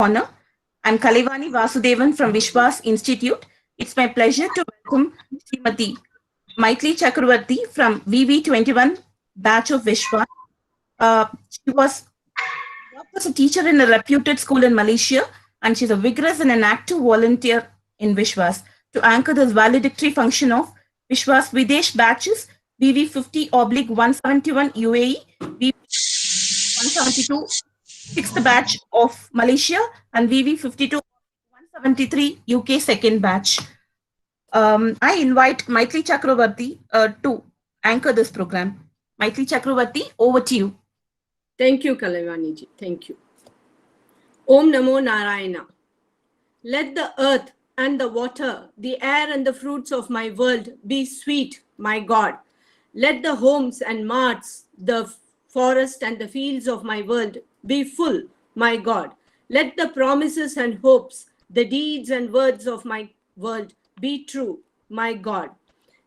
Honor. I'm Kalivani Vasudevan from Vishwas Institute. It's my pleasure to welcome Srimati Maitli Chakravarti from VV21 batch of Vishwas. She worked as a teacher in a reputed school in Malaysia, and she's a vigorous and an active volunteer in Vishwas to anchor the valedictory function of Vishwas Videsh batches VV50/171 UAE, VV172 sixth batch of Malaysia, and VV52 173 UK second batch. I invite Maitli Chakravarti to anchor this program. Maitli Chakravarti, over to you. Thank you, Kalavani ji. Thank you. Om Namo Narayana. Let the earth and the water, the air and the fruits of my world be sweet, my God. Let the homes and marts, the forest and the fields of my world be full, my God. Let the promises and hopes, the deeds and words of my world be true, my God.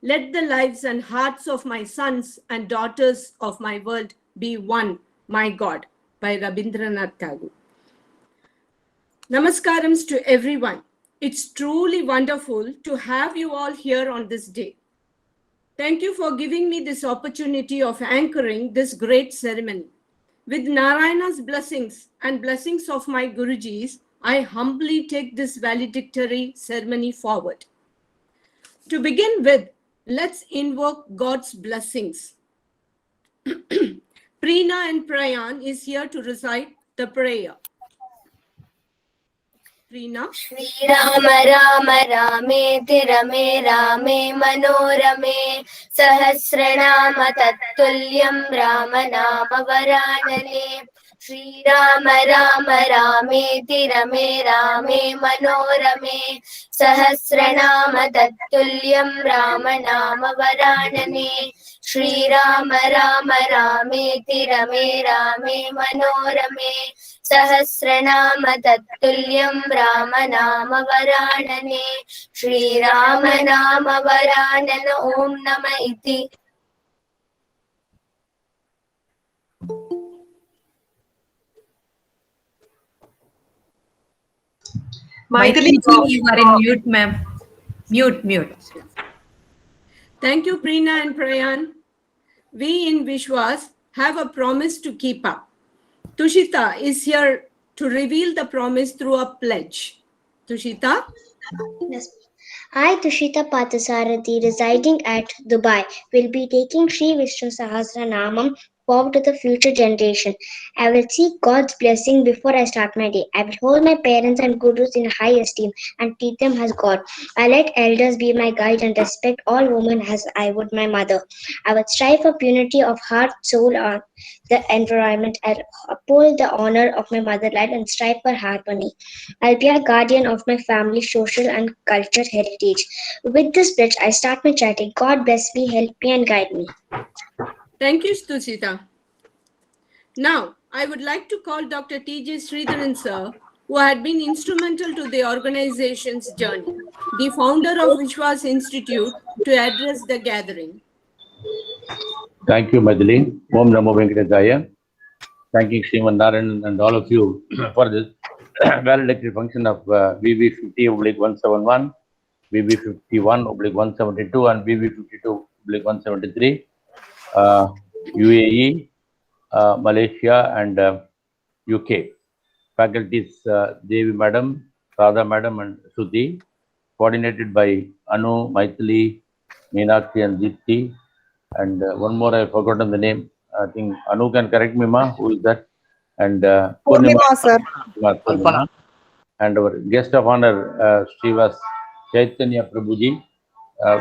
Let the lives and hearts of my sons and daughters of my world be one, my God, by Rabindranath Tagore. Namaskarams to everyone. It's truly wonderful to have you all here on this day. Thank you for giving me this opportunity of anchoring this great ceremony. With Narayana's blessings and blessings of my Gurujis, I humbly take this valedictory ceremony forward. To begin with, let's invoke God's blessings. Preena and Prayan is here to recite the prayer. Preena. Shri Rama Rama Rameti Rame Rame Manorame Sahasranama Tattuliyam Rama Nama Varanane Shri Rama Rama Rameti Rame Rame Manorame Sahasranama Tattuliyam Rama Nama Varanane Shri Rama Rama Rameti Rame Rame Manorame Sahasranama Tattuliyam Rama Nama Varanane Shri Rama Nama Varanana Om Nama Iti. Maitli, you are in mute, ma'am. Mute. Thank you, Preena and Prayan. We in Vishwas have a promise to keep up. Tushita is here to reveal the promise through a pledge. Tushita? Yes. I, Tushita Pathasarathi, residing at Dubai, will be taking Sri Vishnu Sahasranamam forward to the future generation. I will seek God's blessing before I start my day. I will hold my parents and gurus in high esteem and treat them as God. I let elders be my guide and respect all women as I would my mother. I will strive for purity of heart, soul, and the environment. I'll uphold the honor of my motherland and strive for harmony. I'll be a guardian of my family, social, and culture heritage. With this pledge, I start my chanting. God bless me, help me, and guide me. Thank you, Tushita. Now, I would like to call Dr. T.J. Sridharan sir, who had been instrumental to the organization's journey, the founder of Vishwas Institute, to address the gathering. Thank you, Maitli. Om Namo Venkatesaya. Thanking Sriman Narayan and all of you for this valedictory function of VV50/171, VV51/172, and VV52/173, UAE, Malaysia, and UK. Faculties Devi Madam, Radha Madam, and Shruti, coordinated by Anu, Maitli, Meenakshi, and Deepti. And one more, I've forgotten the name. I think Anu can correct me, ma. Who is that? And Purnima, sir. Purnima. And our guest of honor, Srivas Chaitanya Prabhuji.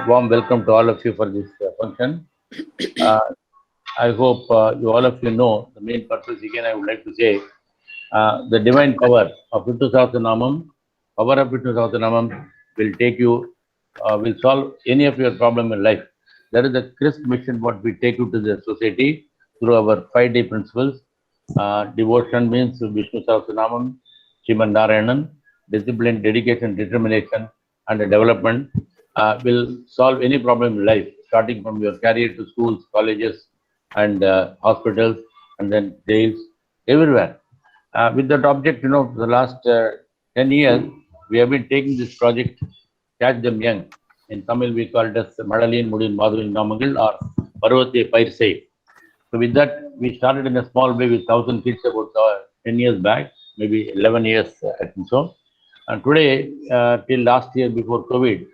Warm welcome to all of you for this function. I hope you all of you know the main purpose. Again, I would like to say the divine power of Vishnu Sahasranamam, power of Vishnu Sahasranamam will take you, will solve any of your problem in life. That is the crisp mission what we take you to the society through our 5-day principles. Devotion means Vishnu Sahasranamam, Sriman Narayanan, discipline, dedication, determination, and development will solve any problem in life, starting from your career to schools, colleges, and hospitals, and then jails, everywhere. With that object, for the last 10 years, we have been taking this project, Catch Them Young. In Tamil, we call it as Madalin Mudin Madhuvin Namangal or Parvate Pairse. So with that, we started in a small way with 1,000 kids about 10 years back, maybe 11 years, I think so. And today, till last year before COVID,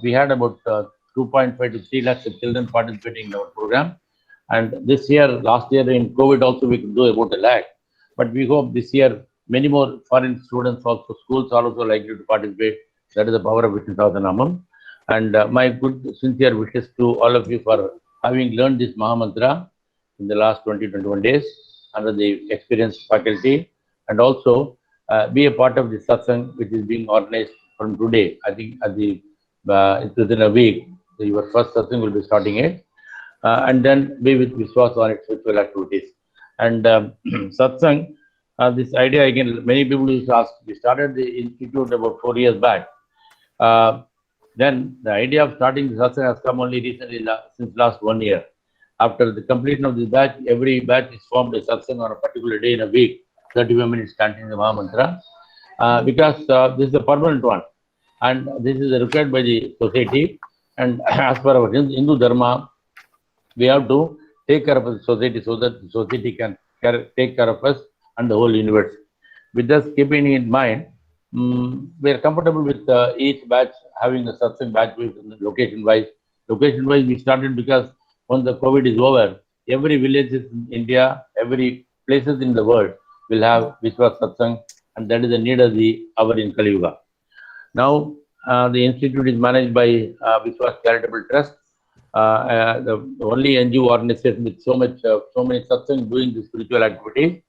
we had about 2.5 to 3 lakhs of children participating in our program. And this year, last year in COVID also, we could do about 1 lakh. But we hope this year, many more foreign students also, schools are also likely to participate. That is the power of Vishnu Sahasranamam. And my good, sincere wishes to all of you for having learned this Mahamantra in the last 20-21 days under the experienced faculty, and also be a part of the satsang which is being organized from today. I think it's within a week. So your first satsang will be starting it, and then be with Vishwas on its spiritual activities. And satsang, this idea again, many people used to ask. We started the institute about 4 years back. Then the idea of starting the satsang has come only recently, since last 1 year. After the completion of this batch, every batch is formed a satsang on a particular day in a week, 35 minutes chanting the Mahamantra, because this is a permanent one, and this is required by the society. And as per our Hindu Dharma, we have to take care of the society so that the society can take care of us and the whole universe. With this keeping in mind, we are comfortable with each batch having a satsang batch with location-wise. Location-wise, we started because once the COVID is over, every village in India, every places in the world will have Vishwas Satsang, and that is the need of the hour in Kali Yuga. Now, the institute is managed by Vishwas Charitable Trust, the only NGO organization with so many satsang doing the spiritual activities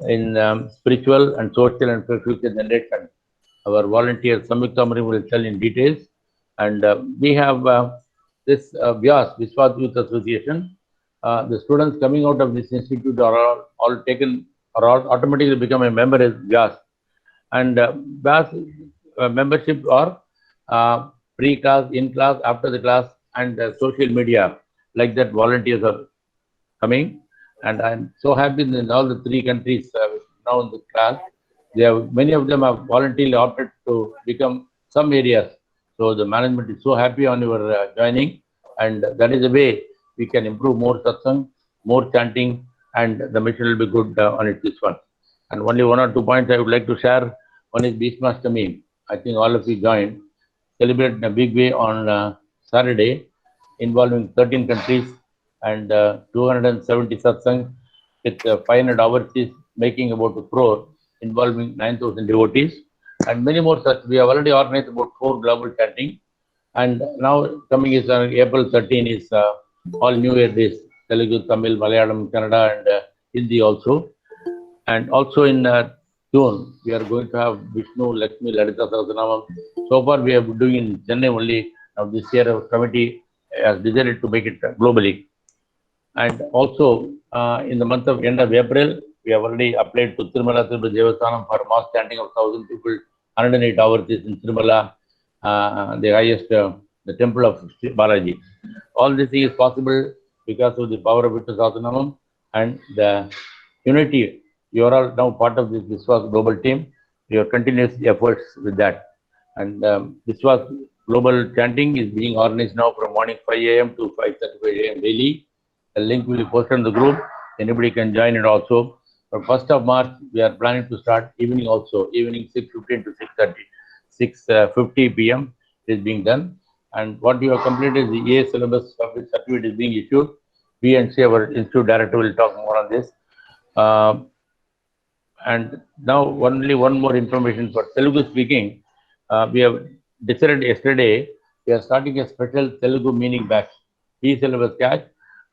in spiritual and social and future generation. Our volunteer Samyukta Amari will tell in details, and we have this Vyas, Vishwas Youth Association. The students coming out of this institute are all automatically become a member as Vyas. And Vyas membership or pre-class, in-class, after the class, and social media, like that volunteers are coming. And I'm so happy that in all the 3 countries now in the class, many of them have voluntarily opted to become some areas. So the management is so happy on your joining, and that is the way we can improve more satsang, more chanting, and the mission will be good on it, this one. And only 1 or 2 points I would like to share. One is Bhishmashtami. I think all of you joined. Celebrate in a big way on Saturday, involving 13 countries and 270 satsang with 500 overseas, making about 1 crore, involving 9,000 devotees. And many more such. We have already organized about 4 global chanting. And now coming is April 13 is all New Year days, Telugu, Tamil, Malayalam, Kannada, and Hindi also. And also in June, we are going to have Vishnu, Lakshmi, Lalita Sahasranamam. So far, we have been doing in Chennai only. Now this year, our committee has decided to make it globally. And also, in the month of end of April, we have already applied to Tirumala Tirupati Devasthanam for mass chanting of 1,000 people, 108 hours in Tirumala, the highest, the temple of Balaji. All this is possible because of the power of Vishnu Sahasranamam and the unity. You are all now part of this Vishwas global team. Your continuous efforts with that. And Vishwas global chanting is being organized now from morning 5 a.m. to 5:35 a.m. daily. The link will be posted in the group. Anybody can join it also. From 1st of March, we are planning to start evening also. Evening 6:15 to 6:50 p.m. is being done. And what you have completed is the A syllabus of which certificate is being issued. We and our institute director will talk more on this. And now only one more information for Telugu speaking. We have decided yesterday, we are starting a special Telugu meaning batch. E-syllabus catch,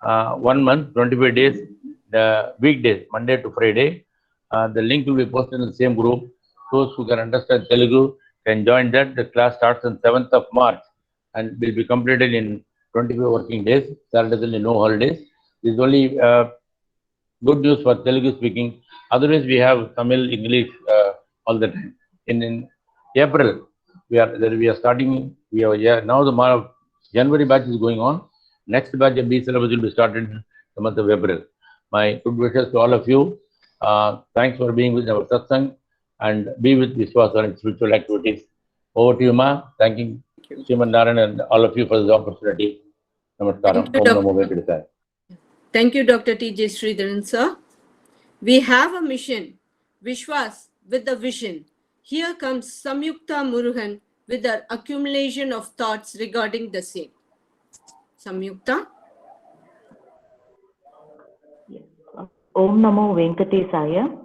1 month, 25 days, the weekdays, Monday to Friday. The link will be posted in the same group. Those who can understand Telugu can join that. The class starts on 7th of March and will be completed in 25 working days. Saturday, no holidays. This is only good news for Telugu speaking. Otherwise, we have Tamil, English all the time. In April, we are starting. Now the January batch is going on. Next batch of B syllabus will be started in the month of April. My good wishes to all of you. Thanks for being with our satsang and be with Vishwas on its spiritual activities. Over to you, Ma. Thanking Sriman Narayan and all of you for this opportunity. Namaskaram. Thank you, Om Dr. Namo Venkatesaya. Thank you, Dr. T.J. Sridharan, sir. We have a mission, Vishwas with a vision. Here comes Samyukta Murugan with her accumulation of thoughts regarding the same. Samyukta. Om Namo Venkatesaya.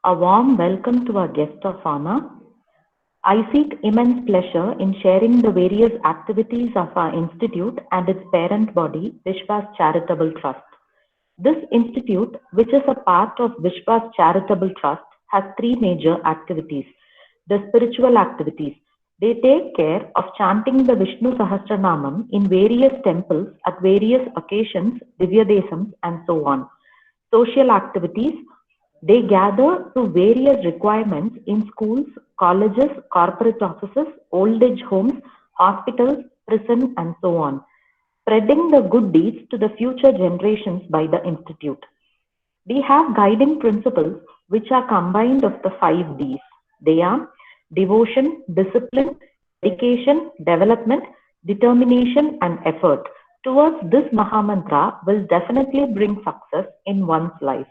A warm welcome to our guest of honor. I seek immense pleasure in sharing the various activities of our institute and its parent body, Vishwas Charitable Trust. This institute, which is a part of Vishwas Charitable Trust, has three major activities. The spiritual activities. They take care of chanting the Vishnu Sahasranamam in various temples at various occasions, Divyadesams, and so on. Social activities. They gather to various requirements in schools, colleges, corporate offices, old age homes, hospitals, prison, and so on, spreading the good deeds to the future generations by the institute. We have guiding principles which are combined of the 5 Ds. They are devotion, discipline, dedication, development, determination, and effort. Towards this Mahamantra will definitely bring success in one's life.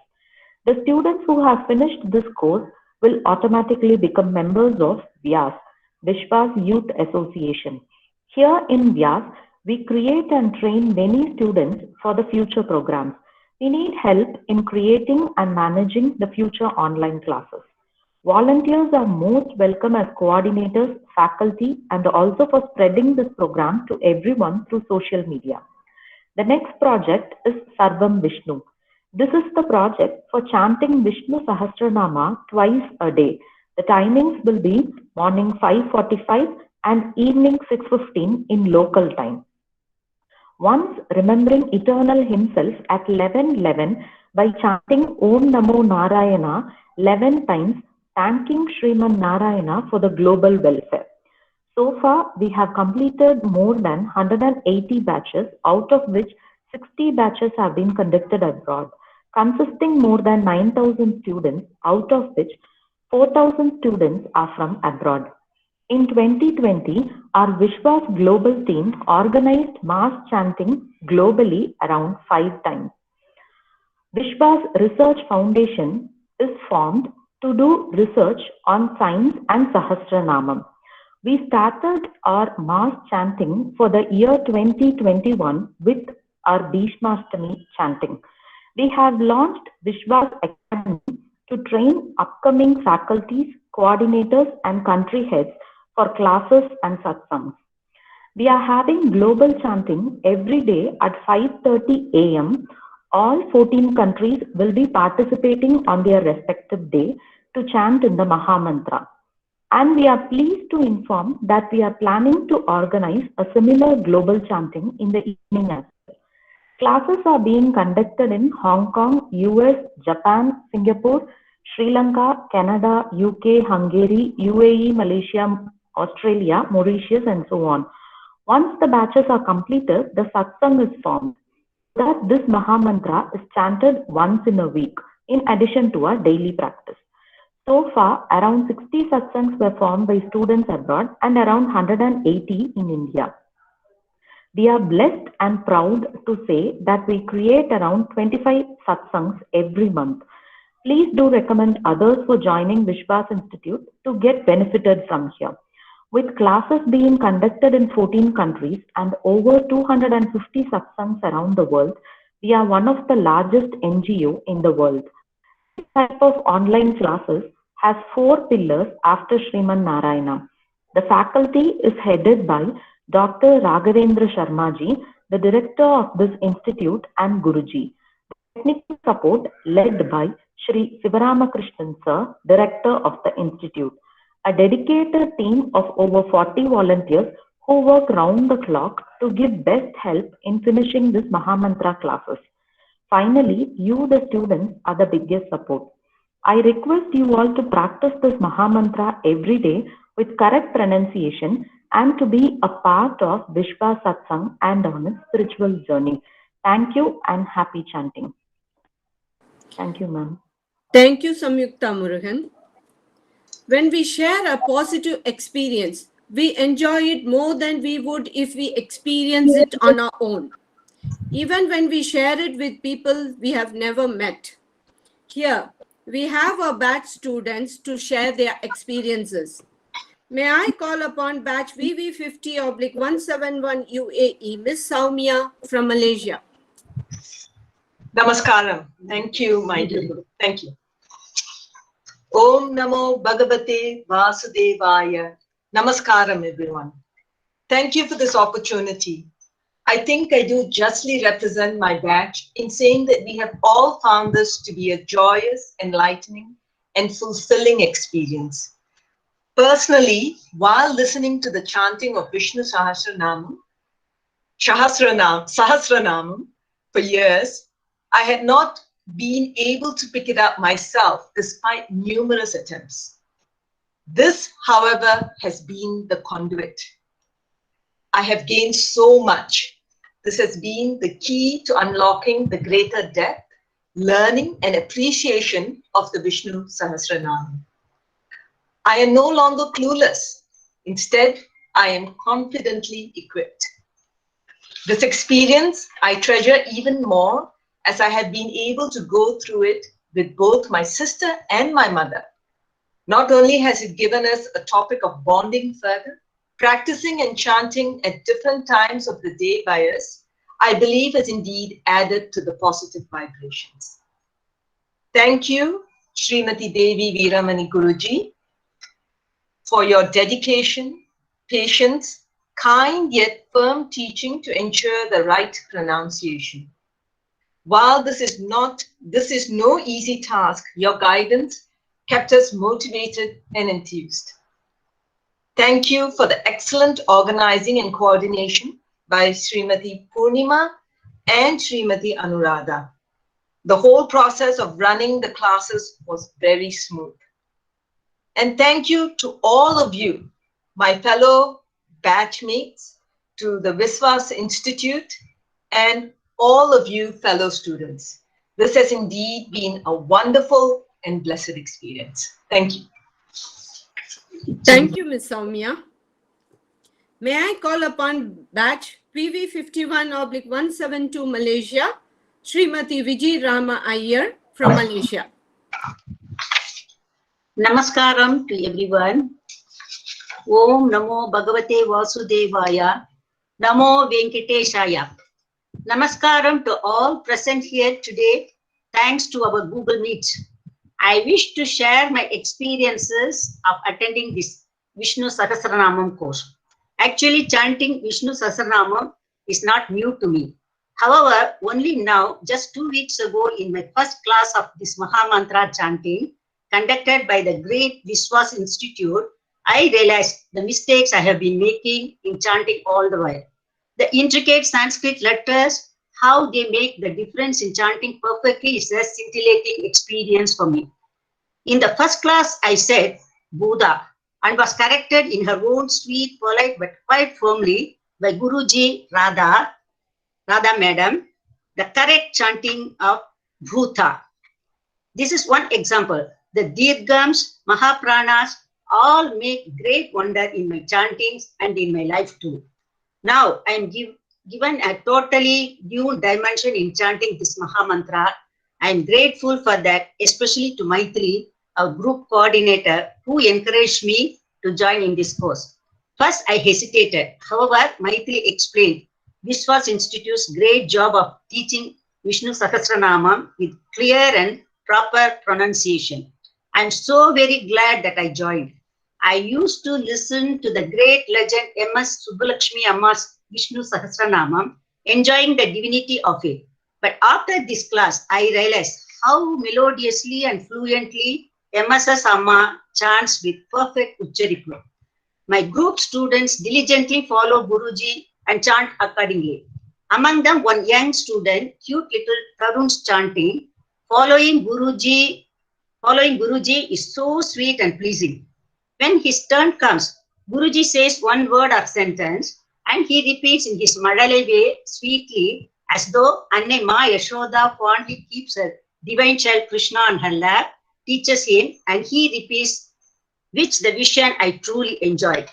The students who have finished this course will automatically become members of Vyas, Vishwas Youth Association. Here in Vyas, we create and train many students for the future programs. We need help in creating and managing the future online classes. Volunteers are most welcome as coordinators, faculty, and also for spreading this program to everyone through social media. The next project is Sarvam Vishnu. This is the project for chanting Vishnu Sahasranama twice a day. The timings will be morning 5:45 and evening 6:15 in local time. Once remembering Eternal Himself at 11:11 by chanting Om Namo Narayana 11 times, thanking Sriman Narayana for the global welfare. So far, we have completed more than 180 batches, out of which 60 batches have been conducted abroad, consisting more than 9,000 students, out of which 4,000 students are from abroad. In 2020, our Vishwas global team organized mass chanting globally around 5 times. Vishwas Research Foundation is formed to do research on science and Sahasranamam. We started our mass chanting for the year 2021 with our Bhishmashtami chanting. We have launched Vishwas Academy to train upcoming faculties, coordinators, and country heads for classes and satsangs. We are having global chanting every day at 5:30 a.m. All 14 countries will be participating on their respective day to chant in the Mahamantra. And we are pleased to inform that we are planning to organize a similar global chanting in the evening as well. Classes are being conducted in Hong Kong, US, Japan, Singapore, Sri Lanka, Canada, UK, Hungary, UAE, Malaysia, Australia, Mauritius, and so on. Once the batches are completed, the satsang is formed. That this Mahamantra is chanted once in a week, in addition to our daily practice. So far, around 60 satsangs were formed by students abroad and around 180 in India. We are blessed and proud to say that we create around 25 satsangs every month. Please do recommend others for joining Vishwas Institute to get benefited from here. With classes being conducted in 14 countries and over 250 satsangs around the world, we are one of the largest NGO in the world. This type of online classes has 4 pillars after Sriman Narayana. The faculty is headed by Dr. Raghavendra Sharmaji, the director of this institute and Guruji. Technical support led by Shri Sivaramakrishnan Sir, director of the institute. A dedicated team of over 40 volunteers who work round the clock to give best help in finishing this Mahamantra classes. Finally, you, the students, are the biggest support. I request you all to practice this Mahamantra every day with correct pronunciation and to be a part of Vishwas Satsang and on its spiritual journey. Thank you and happy chanting. Thank you, ma'am. Thank you, Samyukta Murugan. When we share a positive experience, we enjoy it more than we would if we experience it on our own, even when we share it with people we have never met. Here, we have our batch students to share their experiences. May I call upon batch VV50/171 UAE, Miss Saumya from Malaysia. Namaskaram. Thank you, my dear. Thank you. Om Namo Bhagavate Vasudevaya. Namaskaram, everyone. Thank you for this opportunity. I think I do justly represent my batch in saying that we have all found this to be a joyous, enlightening, and fulfilling experience. Personally, while listening to the chanting of Vishnu Sahasranamam for years, I had not been able to pick it up myself despite numerous attempts. This, however, has been the conduit. I have gained so much. This has been the key to unlocking the greater depth, learning, and appreciation of the Vishnu Sahasranam. I am no longer clueless. Instead, I am confidently equipped. This experience I treasure even more as I have been able to go through it with both my sister and my mother. Not only has it given us a topic of bonding further, practicing and chanting at different times of the day by us, I believe has indeed added to the positive vibrations. Thank you, Srimati Devi Veeramani Guruji, for your dedication, patience, kind yet firm teaching to ensure the right pronunciation. While this is no easy task, your guidance kept us motivated and enthused. Thank you for the excellent organizing and coordination by Srimati Purnima and Srimati Anuradha. The whole process of running the classes was very smooth. And thank you to all of you, my fellow batchmates, to the Viswas Institute, and all of you fellow students. This has indeed been a wonderful and blessed experience. Thank you. Thank you, Ms. Saumya. May I call upon batch PV51/172 Malaysia, Srimati Vijay Rama Iyer from Malaysia. Namaskaram to everyone. Om Namo Bhagavate Vasudevaya. Namo Venkateshaya. Namaskaram to all present here today, thanks to our Google Meet. I wish to share my experiences of attending this Vishnu Sahasranamam course. Actually, chanting Vishnu Sahasranamam is not new to me. However, only now, just 2 weeks ago, in my first class of this Mahamantra chanting, conducted by the great Viswas Institute, I realized the mistakes I have been making in chanting all the while. The intricate Sanskrit letters, how they make the difference in chanting perfectly is a scintillating experience for me. In the first class, I said Buddha and was corrected in her own sweet, polite, but quite firmly by Guruji Radha Madam, the correct chanting of Bhuta. This is one example. The Dirghams, Mahapranas, all make great wonder in my chantings and in my life too. Now I am given a totally new dimension in chanting this Mahamantra. I am grateful for that, especially to Maitri, our group coordinator, who encouraged me to join in this course. First, I hesitated. However, Maitri explained Viswas Institute's great job of teaching Vishnu Sahasranamam with clear and proper pronunciation. I am so very glad that I joined. I used to listen to the great legend M.S. Subbulakshmi Amma's Vishnu Sahasranamam, enjoying the divinity of it. But after this class, I realized how melodiously and fluently M.S. Amma chants with perfect Ucharipur. My group students diligently follow Guruji and chant accordingly. Among them, one young student, cute little Tarun's chanting, following Guruji is so sweet and pleasing. When his turn comes, Guruji says one word or sentence and he repeats in his Malalai way sweetly as though Anne Ma Yashoda fondly keeps her divine child Krishna on her lap teaches him and he repeats, which the vision I truly enjoyed.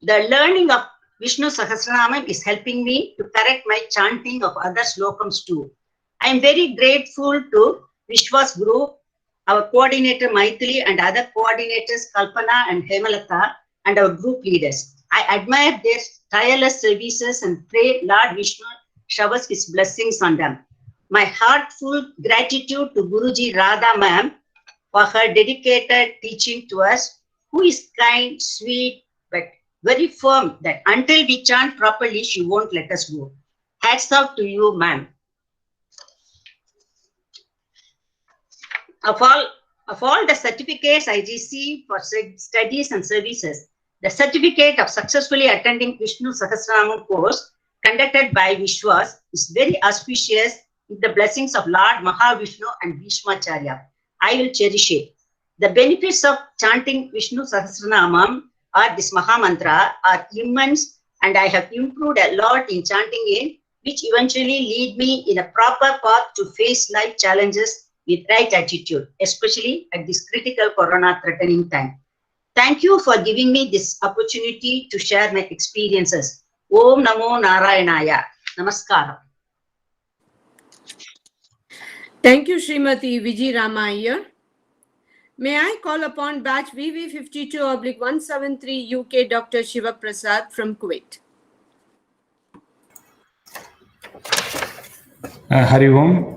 The learning of Vishnu Sahasranamam is helping me to correct my chanting of other slokams too. I am very grateful to Vishwas Group, our coordinator Maithili and other coordinators Kalpana and Hemalata and our group leaders. I admire their tireless services and pray Lord Vishnu showers his blessings on them. My heartfelt gratitude to Guruji Radha Ma'am for her dedicated teaching to us, who is kind, sweet, but very firm that until we chant properly, she won't let us go. Hats off to you, ma'am. Of all the certificates I received for studies and services, the certificate of successfully attending Vishnu Sahasranamam course conducted by Vishwas is very auspicious with the blessings of Lord Mahavishnu and Bhishmacharya. I will cherish it. The benefits of chanting Vishnu Sahasranamam or this Mahamantra are immense, and I have improved a lot in chanting it, which eventually lead me in a proper path to face life challenges with right attitude, especially at this critical corona threatening time. Thank you for giving me this opportunity to share my experiences. Om Namo Narayanaya. Namaskaram. Thank you, Srimati Vijay Rama Iyer. May I call upon batch VV52/173 UK Dr. Shiva Prasad from Kuwait. Hari Om.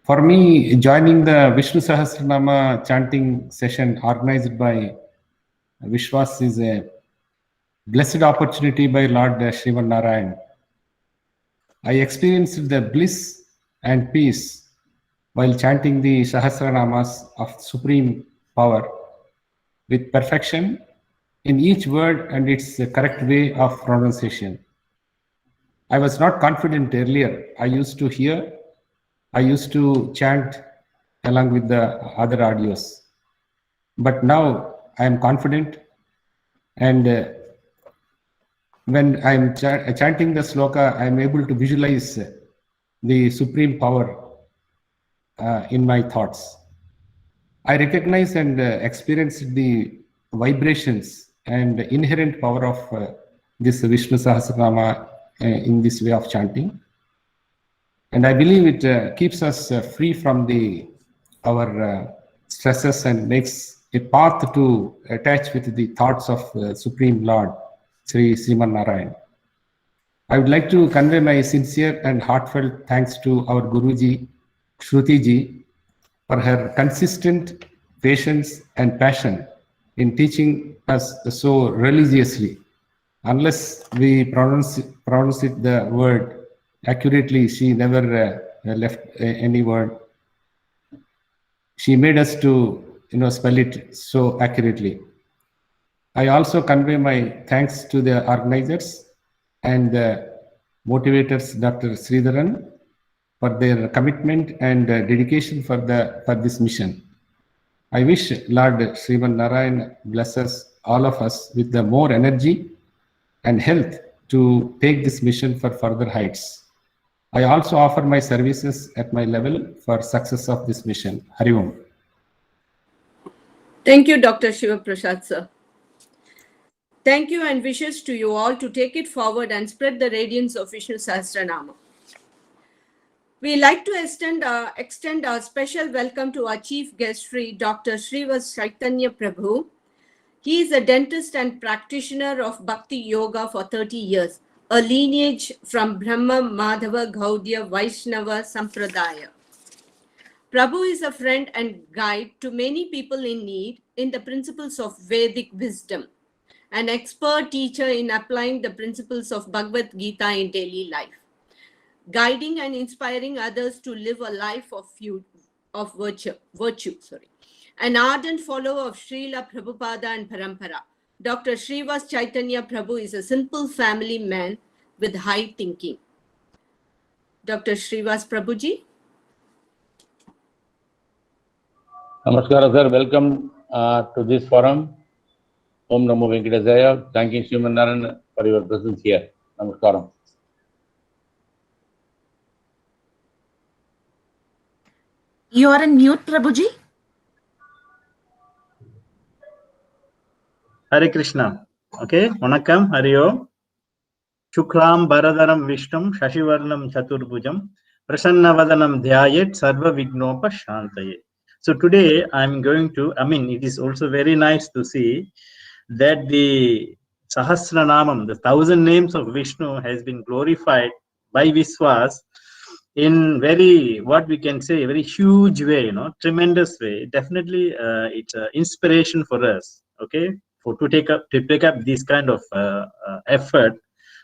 For me, joining the Vishnu Sahasranama chanting session organized by Vishwas is a blessed opportunity by Lord Sriman Narayan. I experienced the bliss and peace while chanting the Sahasranamas of supreme power with perfection in each word and its correct way of pronunciation. I was not confident earlier. I used to chant along with the other audios. But now I am confident, and when I am chanting the sloka, I am able to visualize the supreme power in my thoughts. I recognize and experience the vibrations and inherent power of this Vishnu Sahasranama in this way of chanting. And I believe it keeps us free from our stresses and makes a path to attach with the thoughts of Supreme Lord, Sri Sriman Narayan. I would like to convey my sincere and heartfelt thanks to our Guruji, Shruti ji, for her consistent patience and passion in teaching us so religiously. Unless we pronounce it the word accurately, she never left any word. She made us to spell it so accurately. I also convey my thanks to the organizers and the motivators, Dr. Sridharan, for their commitment and dedication for this mission. I wish Lord Sriman Narayan blesses all of us with the more energy and health to take this mission for further heights. I also offer my services at my level for success of this mission. Hari Om. Thank you, Dr. Shiva Prasad, sir. Thank you and wishes to you all to take it forward and spread the radiance of Vishnu Sahasranama. We like to extend our special welcome to our chief guest, Dr. Srivas Chaitanya Prabhu. He is a dentist and practitioner of Bhakti Yoga for 30 years, a lineage from Brahma Madhava Gaudiya Vaishnava Sampradaya. Prabhu is a friend and guide to many people in need in the principles of Vedic wisdom, an expert teacher in applying the principles of Bhagavad Gita in daily life, guiding and inspiring others to live a life of virtue. An ardent follower of Srila Prabhupada and Parampara, Dr. Srivas Chaitanya Prabhu is a simple family man with high thinking. Dr. Srivas Prabhuji. Namaskar, sir. Welcome to this forum. Om Namo Venkatesaya. Thank you, Sriman Narayan, for your presence here. Namaskaram. You are in mute, Prabhuji. Hare Krishna. Okay, Vanakkam, Hari Om. Shuklam Baradaram Vishnum Shashivarnam Chaturbhujam Prasannavadanam Dhyayet Sarva Vignopa Shantaye. So today I'm going to, it is also very nice to see that the Sahasranamam, the 1,000 names of Vishnu, has been glorified by Vishwas in very, what we can say, very huge way, tremendous way. Definitely, it's an inspiration for us, okay, to take up this kind of effort.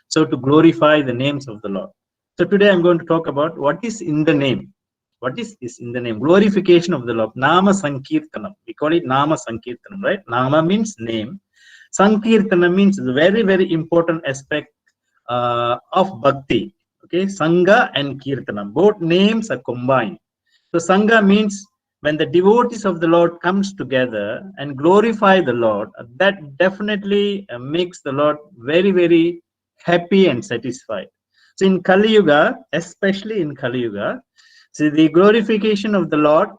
So to glorify the names of the Lord. So today I'm going to talk about what is in the name. What is in the name? Glorification of the Lord. Nama Sankirtanam. We call it Nama Sankirtanam, right? Nama means name. Sankirtanam means the very, very important aspect of Bhakti. Okay, Sangha and Kirtanam. Both names are combined. So Sangha means when the devotees of the Lord comes together and glorify the Lord, that definitely makes the Lord very, very happy and satisfied. So in Kali Yuga, especially in Kali Yuga, see the glorification of the Lord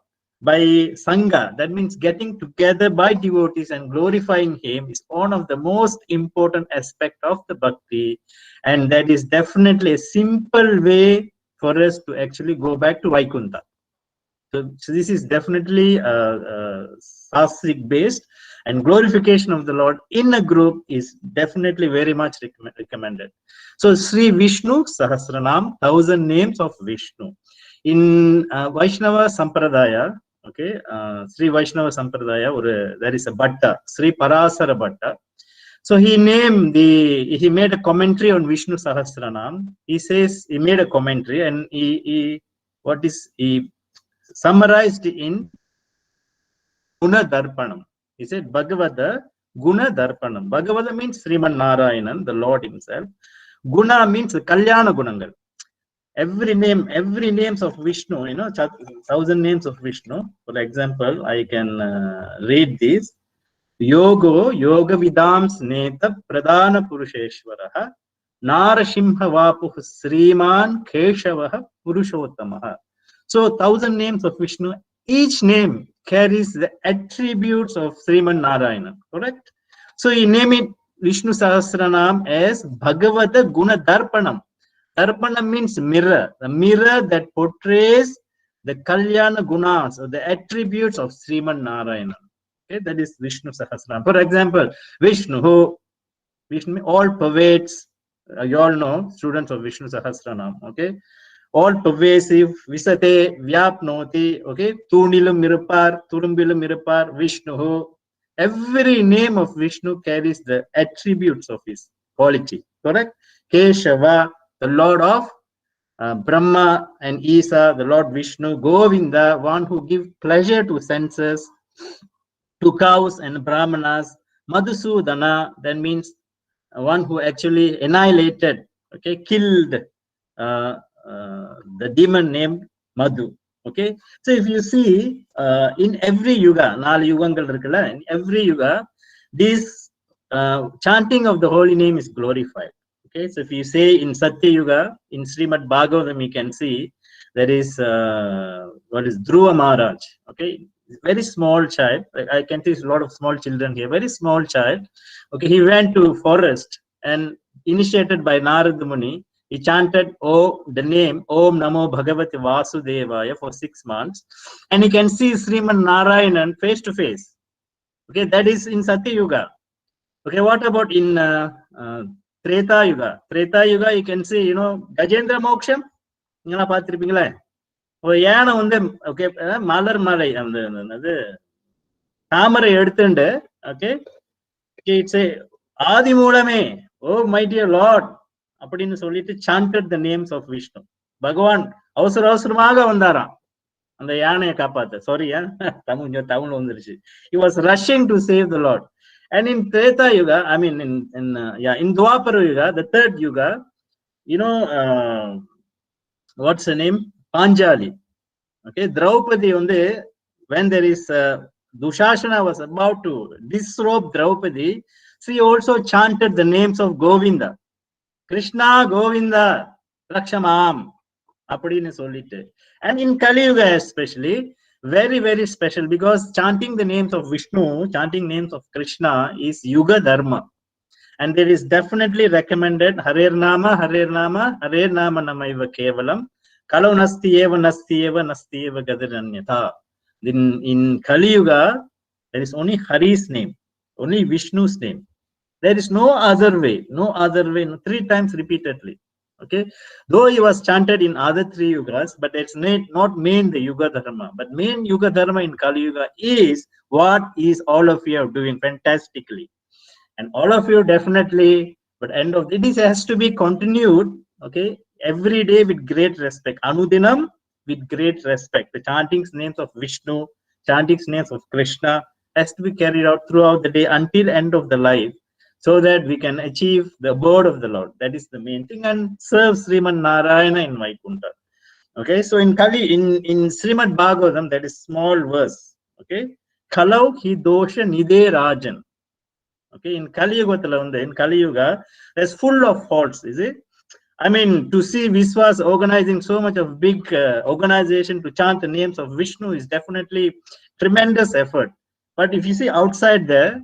by Sangha, that means getting together by devotees and glorifying Him, is one of the most important aspects of the Bhakti. And that is definitely a simple way for us to actually go back to Vaikuntha. So this is definitely Sastric based, and glorification of the Lord in a group is definitely very much recommended. So Sri Vishnu Sahasranam, 1,000 names of Vishnu. In Vaishnava Sampradaya, okay, Sri Vaishnava Sampradaya, there is a Bhatta, Sri Parasara Bhatta. So he made a commentary on Vishnu Sahasranam. He says, he made a commentary and he summarized in Guna Darpanam. He said Bhagavata Guna Darpanam. Bhagavata means Sriman Narayanan, the Lord himself. Guna means the Kalyana Gunangal. Every names of Vishnu, 1,000 names of Vishnu. For example, I can read this. Yogo Yoga Vidams Neta Pradana Purusheshwaraha Narasimha Vapuh Sriman Keshavaha Purushottamaha. So 1,000 names of Vishnu, each name carries the attributes of Sriman Narayana, correct? So he named it Vishnu Sahasranam as Bhagavata Guna Darpanam. Darpanam means mirror, the mirror that portrays the Kalyana Gunas or the attributes of Sriman Narayana. Okay, that is Vishnu Sahasranam. For example, Vishnu all pervades, you all know, students of Vishnu Sahasranam, okay? All pervasive, Visate, Vyapnoti, okay? Tunilum Mirupar, Turumbilum Mirupar, Vishnu. Every name of Vishnu carries the attributes of his quality, correct? Keshava, the Lord of Brahma and Isa, the Lord Vishnu. Govinda, one who gives pleasure to senses, to cows and Brahmanas. Madhusudana, that means one who actually annihilated, okay, killed the demon named Madhu. Okay, so if you see in every yuga, in every yuga, this chanting of the holy name is glorified. Okay, so if you say in Satya Yuga, in Srimad Bhagavatam, you can see there is what is Dhruva Maharaj. Okay, very small child. I can see a lot of small children here. Very small child. Okay, he went to forest and initiated by Narada Muni. He chanted the name Om Namo Bhagavate Vasudevaya for 6 months, and you can see Sriman Narayanan face to face. Okay, that is in Satya Yuga. Okay, what about in Treta Yuga? Treta Yuga, you can see, Gajendra Moksham. Okay, Malar Malay, Tamara Edthunde, okay, it's a Adi Mudame, oh my dear Lord. Appadinu solittu chanted the names of Vishnu. Bhagavan avasaramaga vandara and the yaanai kaapatha. Sorry, Tamil vandiruchu. He was rushing to save the Lord. And in Treta Yuga, in Dwapara Yuga, the third Yuga, what's the name? Panjali. Okay, Draupadi when there is Dushasana was about to disrobe Draupadi, she also chanted the names of Govinda. Krishna Govinda Rakshamam. And in Kali Yuga especially, very, very special, because chanting the names of Vishnu, chanting names of Krishna is Yuga Dharma. And there is definitely recommended Harer Nama, Harer Nama, Harer Nama Namaiva Kevalam, Kalau Nasti Eva Nasti Eva Nasti Eva Gadaranyatha. In Kali Yuga, there is only Hari's name, only Vishnu's name. There is no other way, 3 times repeatedly. Okay, though he was chanted in other 3 yugas, but it's not main the Yuga Dharma. But main Yuga Dharma in Kali Yuga is what is all of you are doing fantastically. And all of you definitely, but end of it has to be continued, okay, every day with great respect. Anudinam, with great respect. The chanting names of Vishnu, chanting names of Krishna has to be carried out throughout the day until end of the life, so that we can achieve the abode of the Lord. That is the main thing, and serve Sriman Narayana in Vaikunta. Okay, so in Srimad Bhagavatam, that is small verse. Okay, Kalau hi dosha nide rajan. Okay, in Kali Yuga, there's full of faults, is it? I mean, to see Vishwas organizing so much of big organization to chant the names of Vishnu is definitely tremendous effort. But if you see outside there,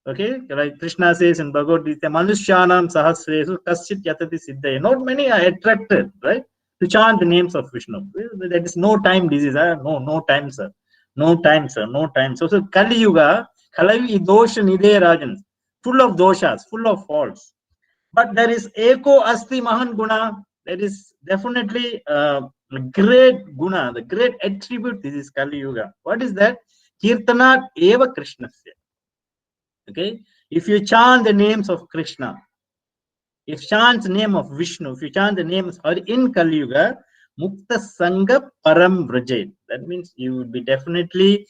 okay, like Krishna says in Bhagavad Gita, Manushyanam sahasresu kaschit yatati siddhaya. Not many are attracted, right, to chant the names of Vishnu. There is no time disease. No time, sir. No time, sir. No time. So Kali Yuga, Kalavi dosha nide rajan, full of doshas, full of faults. But there is Eko Asti Mahan Guna. There is definitely great guna, the great attribute. This is Kali Yuga. What is that? Kirtanat eva Krishnasya. Okay, if you chant the names of Krishna, if you chant the name of Vishnu, if you chant the names in Kali Yuga, Mukta Sangha Param Vrajay. That means you will be definitely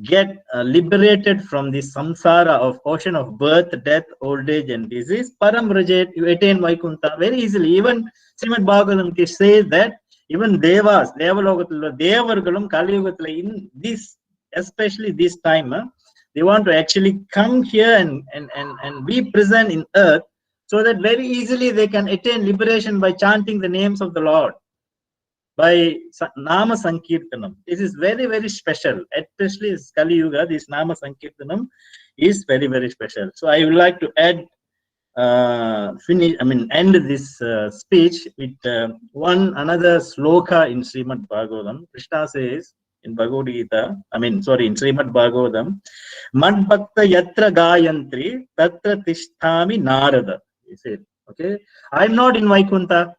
get liberated from the samsara of ocean of birth, death, old age, and disease. Param Vrajay, you attain Vaikunta very easily. Even Srimad Bhagavatam says that even Devas, Devagalum, Kali Yuga, in this, especially this time, they want to actually come here and be present in earth, so that very easily they can attain liberation by chanting the names of the Lord, by Nama Sankirtanam. This is very, very special, especially in Kali Yuga. This Nama Sankirtanam is very, very special. So I would like to add, end this speech with another sloka in Srimad Bhagavatam. Krishna says in Bhagavad Gita, in Srimad Bhagavatam, Mad Bhakta Yatra Gayantri Tatra Tishtami Narada. He said, okay, I'm not in Vaikunta.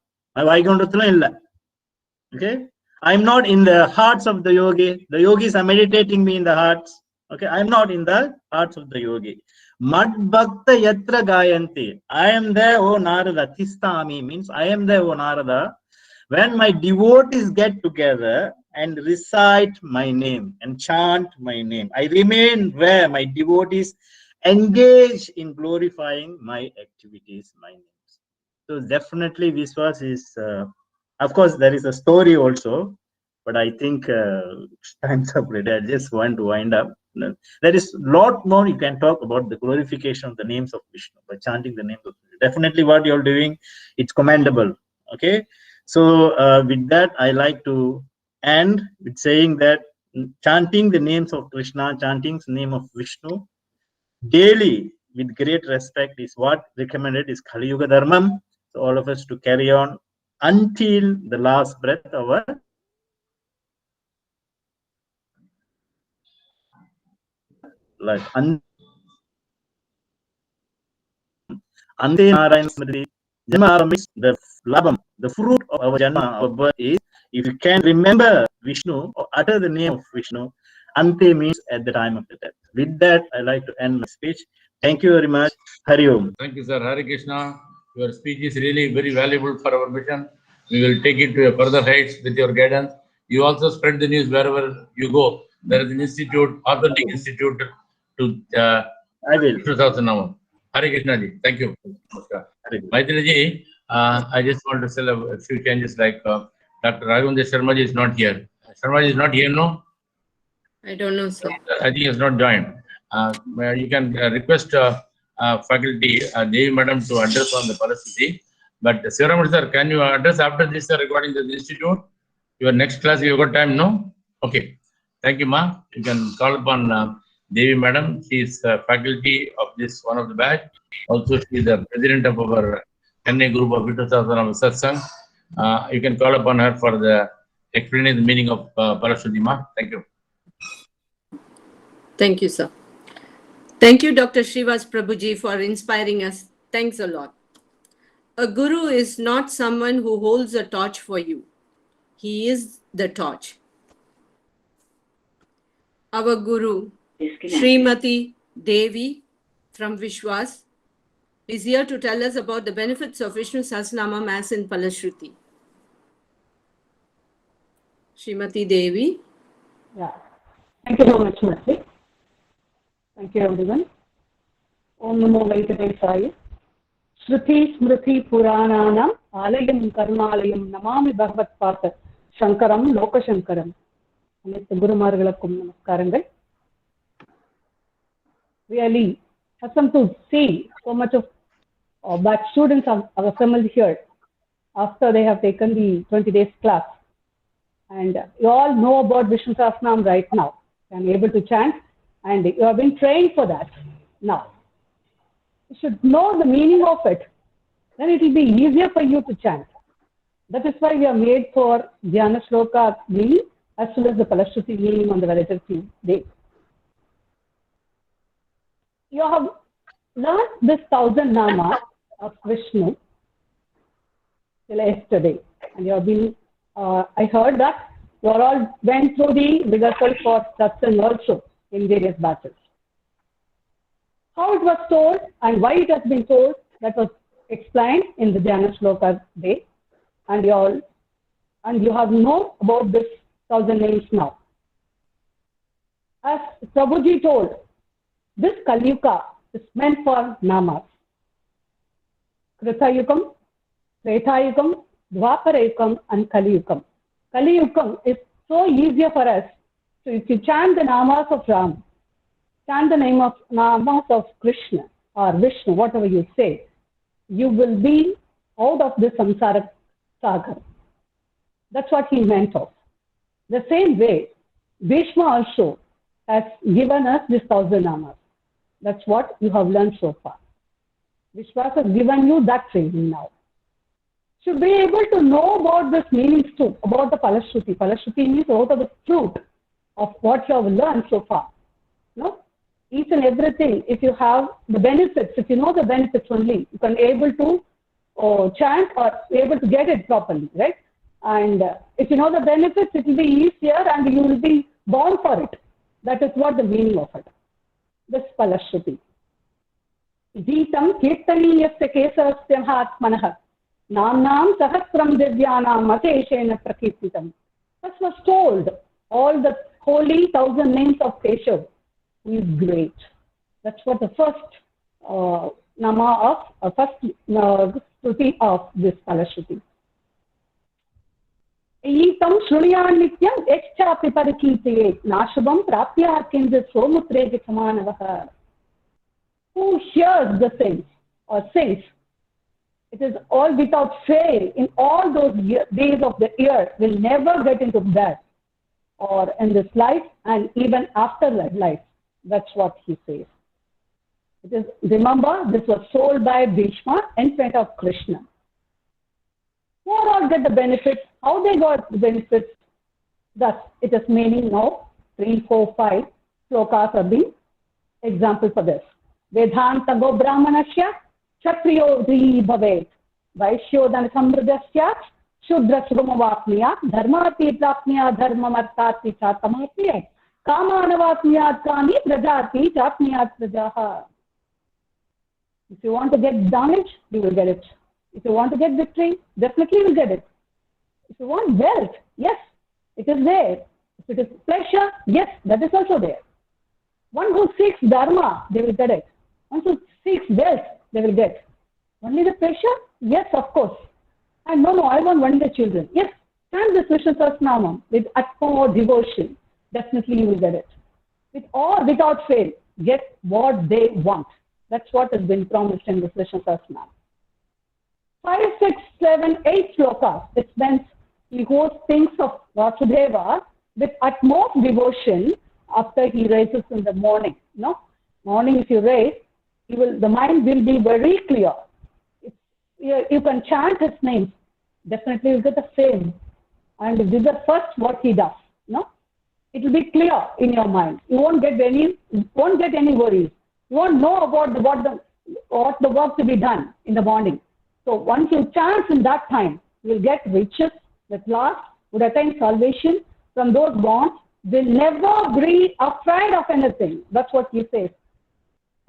Okay, I'm not in the hearts of the yogi. The yogis are meditating me in the hearts. Okay, I'm not in the hearts of the yogi. Mad Bhakta Yatra Gayanti. I am there, O Narada. Tistami means I am there, O Narada. When my devotees get together and recite my name and chant my name, I remain where my devotees engage in glorifying my activities, my names. So definitely Vishwas is, of course, there is a story also, but I think time's up already. I just want to wind up. There is a lot more you can talk about the glorification of the names of Vishnu by chanting the names of Vishnu. Definitely what you're doing, it's commendable. Okay, so with that, I like to end with saying that chanting the names of Krishna, chanting the name of Vishnu daily with great respect is what recommended is Kali Yuga Dharmam. So all of us to carry on until the last breath of our life. Ante Narayan Smriti, Janma means the labam, the fruit of our Janma, our birth is, if you can remember Vishnu or utter the name of Vishnu, Ante means at the time of the death. With that, I like to end my speech. Thank you very much. Hari Om. Thank you, sir. Hare Krishna. Your speech is really very valuable for our mission. We will take it to a further heights with your guidance. You also spread the news wherever you go. There is an institute, authentic institute to I will. 2000. Hare Krishna ji. Thank you. Maitri ji, I just want to say a few changes, like Dr. Raghavendra Sharma ji is not here. Sharma ji is not here, no? I don't know, sir. I think he has not joined. You can request faculty, Devi Madam, to address on the Parasthiti. But Sivaram sir, can you address after this, sir, regarding the institute? Your next class, you got time, no? Okay. Thank you, Ma. You can call upon Devi Madam. She is faculty of this one of the batch. Also, she is the president of our Chennai group of Vishnu Sahasranama Satsang. You can call upon her for the explaining the meaning of Parashruti, Ma. Thank you. Thank you, sir. Thank you, Dr. Srivas Prabhuji, for inspiring us. Thanks a lot. A guru is not someone who holds a torch for you. He is the torch. Our guru, Srimati Devi from Vishwas, is here to tell us about the benefits of Vishnu Sahasranama Mass in Palashruti. Srimati Devi. Yeah. Thank you so much, Mati. Thank you, everyone. Om Namo Venkatesaya. Shruti Smriti Purananam Alayam Karmalayam Namami Bhagavat Pata Shankaram Loka Shankaram. Anitha Gurumargalakkum Namaskarangal. Really awesome to see so much of batch students are assembled here after they have taken the 20 days class. And you all know about Vishnu Sahasranam right now. You are able to chant and you have been trained for that. Now, you should know the meaning of it. Then it will be easier for you to chant. That is why we are made for Dhyana Shloka meaning as well as the Palashruti meaning on the relative day. You have learned this 1000 namas of Vishnu till yesterday. And you have been, I heard that you all went through the rehearsal for satsang also in various batches. How it was told and why it has been told, that was explained in the Dhyana Shloka day. And you have known about this 1000 names now. As Prabhuji told, this Kali Yuga is meant for namas. Krita Yugam, Treta Yugam, Dwapara Yugam, and Kali Yugam. Kali Yugam is so easier for us. So if you chant the namas of Ram, chant the name of namas of Krishna or Vishnu, whatever you say, you will be out of this samsara sagar. That's what he meant of. The same way, Bhishma also has given us this 1000 namas. That's what you have learned so far. Vishwas has given you that training now. Should be able to know about this meanings too, about the Palashruti. Palashruti means out of the fruit of what you have learned so far. No? Each and everything, if you have the benefits, if you know the benefits only, you can be able to chant or be able to get it properly, right? And if you know the benefits, it will be easier and you will be born for it. That is what the meaning of it. This Palashruti. Jitam kirtaniyasya kesasya atmanah namnam sahasram divyanam mateshena prakirtitam. This was told. All the holy 1000 names of Keshav is great. That's what the first nama of first Shruti of this Palashruti. Etam Shruliyan Nityam Ekchapi Parikite Nashubam Prapya Kinja Somutrege Samanavaha. Who hears the saints or sings, it is all without fail in all those days of the year, will never get into death or in this life and even after that life. That's what he says. It is, remember, this was told by Bhishma in front of Krishna. Who all get the benefits? How they got the benefits? Thus, it is meaning now 3, 4, 5 slokas are the example for this. Vedanta go brahmanasya kshatriyo dhi bhavet vaishyodan samruddhasya shudra shrumavapniya dharmati prapniya dharmamartati chatamati kamanavapniya kani prajati chapniya prajaha. If you want to get damage, you will get it. If you want to get victory, definitely you will get it. If you want wealth, yes, it is there. If it is pleasure, yes, that is also there. One who seeks dharma, they will get it. One who seeks wealth, they will get. Only the pleasure? Yes, of course. And no, I want only the children. Yes, chant this Vishnu Sahasranamam with utmost devotion. Definitely you will get it. With or without fail, get what they want. That's what has been promised in this Vishnu Sahasranam. 5, 6, 7, 8 slokas. It means he who thinks of Vasudeva with utmost devotion after he rises in the morning. Morning if you raise, the mind will be very clear. You can chant his name. Definitely you get the fame. And this is the first what he does. It will be clear in your mind. You won't get any worries. You won't know about what the work to be done in the morning. So once you chant in that time, you will get riches that last, would attain salvation from those bonds, will never be afraid of anything. That's what he says.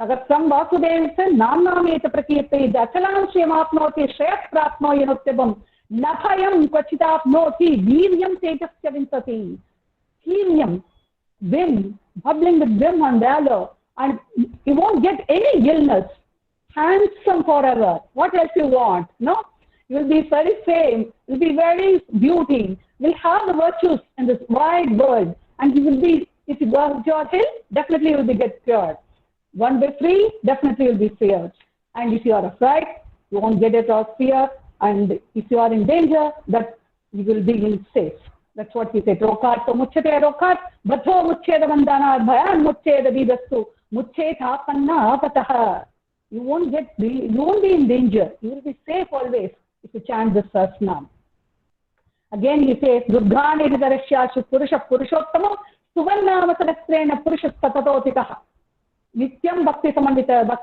Sahasram Vasudevasya namnameta prakirte achalam shriyamapnoti shreyas prapno yanuttabam nabhayam kvachitapnoti veeryam tejasya vinsati. Helium, wind, bubbling with vim and valor, and you won't get any illness. Handsome forever. What else you want? No? You will be very fame, you will be very beauty, you will have the virtues in this wide world, and you will be, if you go to your hill, definitely you will be get cured. One be free, definitely you will be feared. And if you are afraid, you won't get it of fear, and if you are in danger, that you will be safe. That's what he said. Rokat to muchyate rokat, batho muchyeda vandana, bhayan muchyeda vidastu, muchyeta panna pataha. You won't be in danger. You will be safe always if you chant this first name. Again he says, Durgani vidarashyashu purusha purushottama, suvannama sahasrena purusha satatotikah. Nityam bhakti samandita.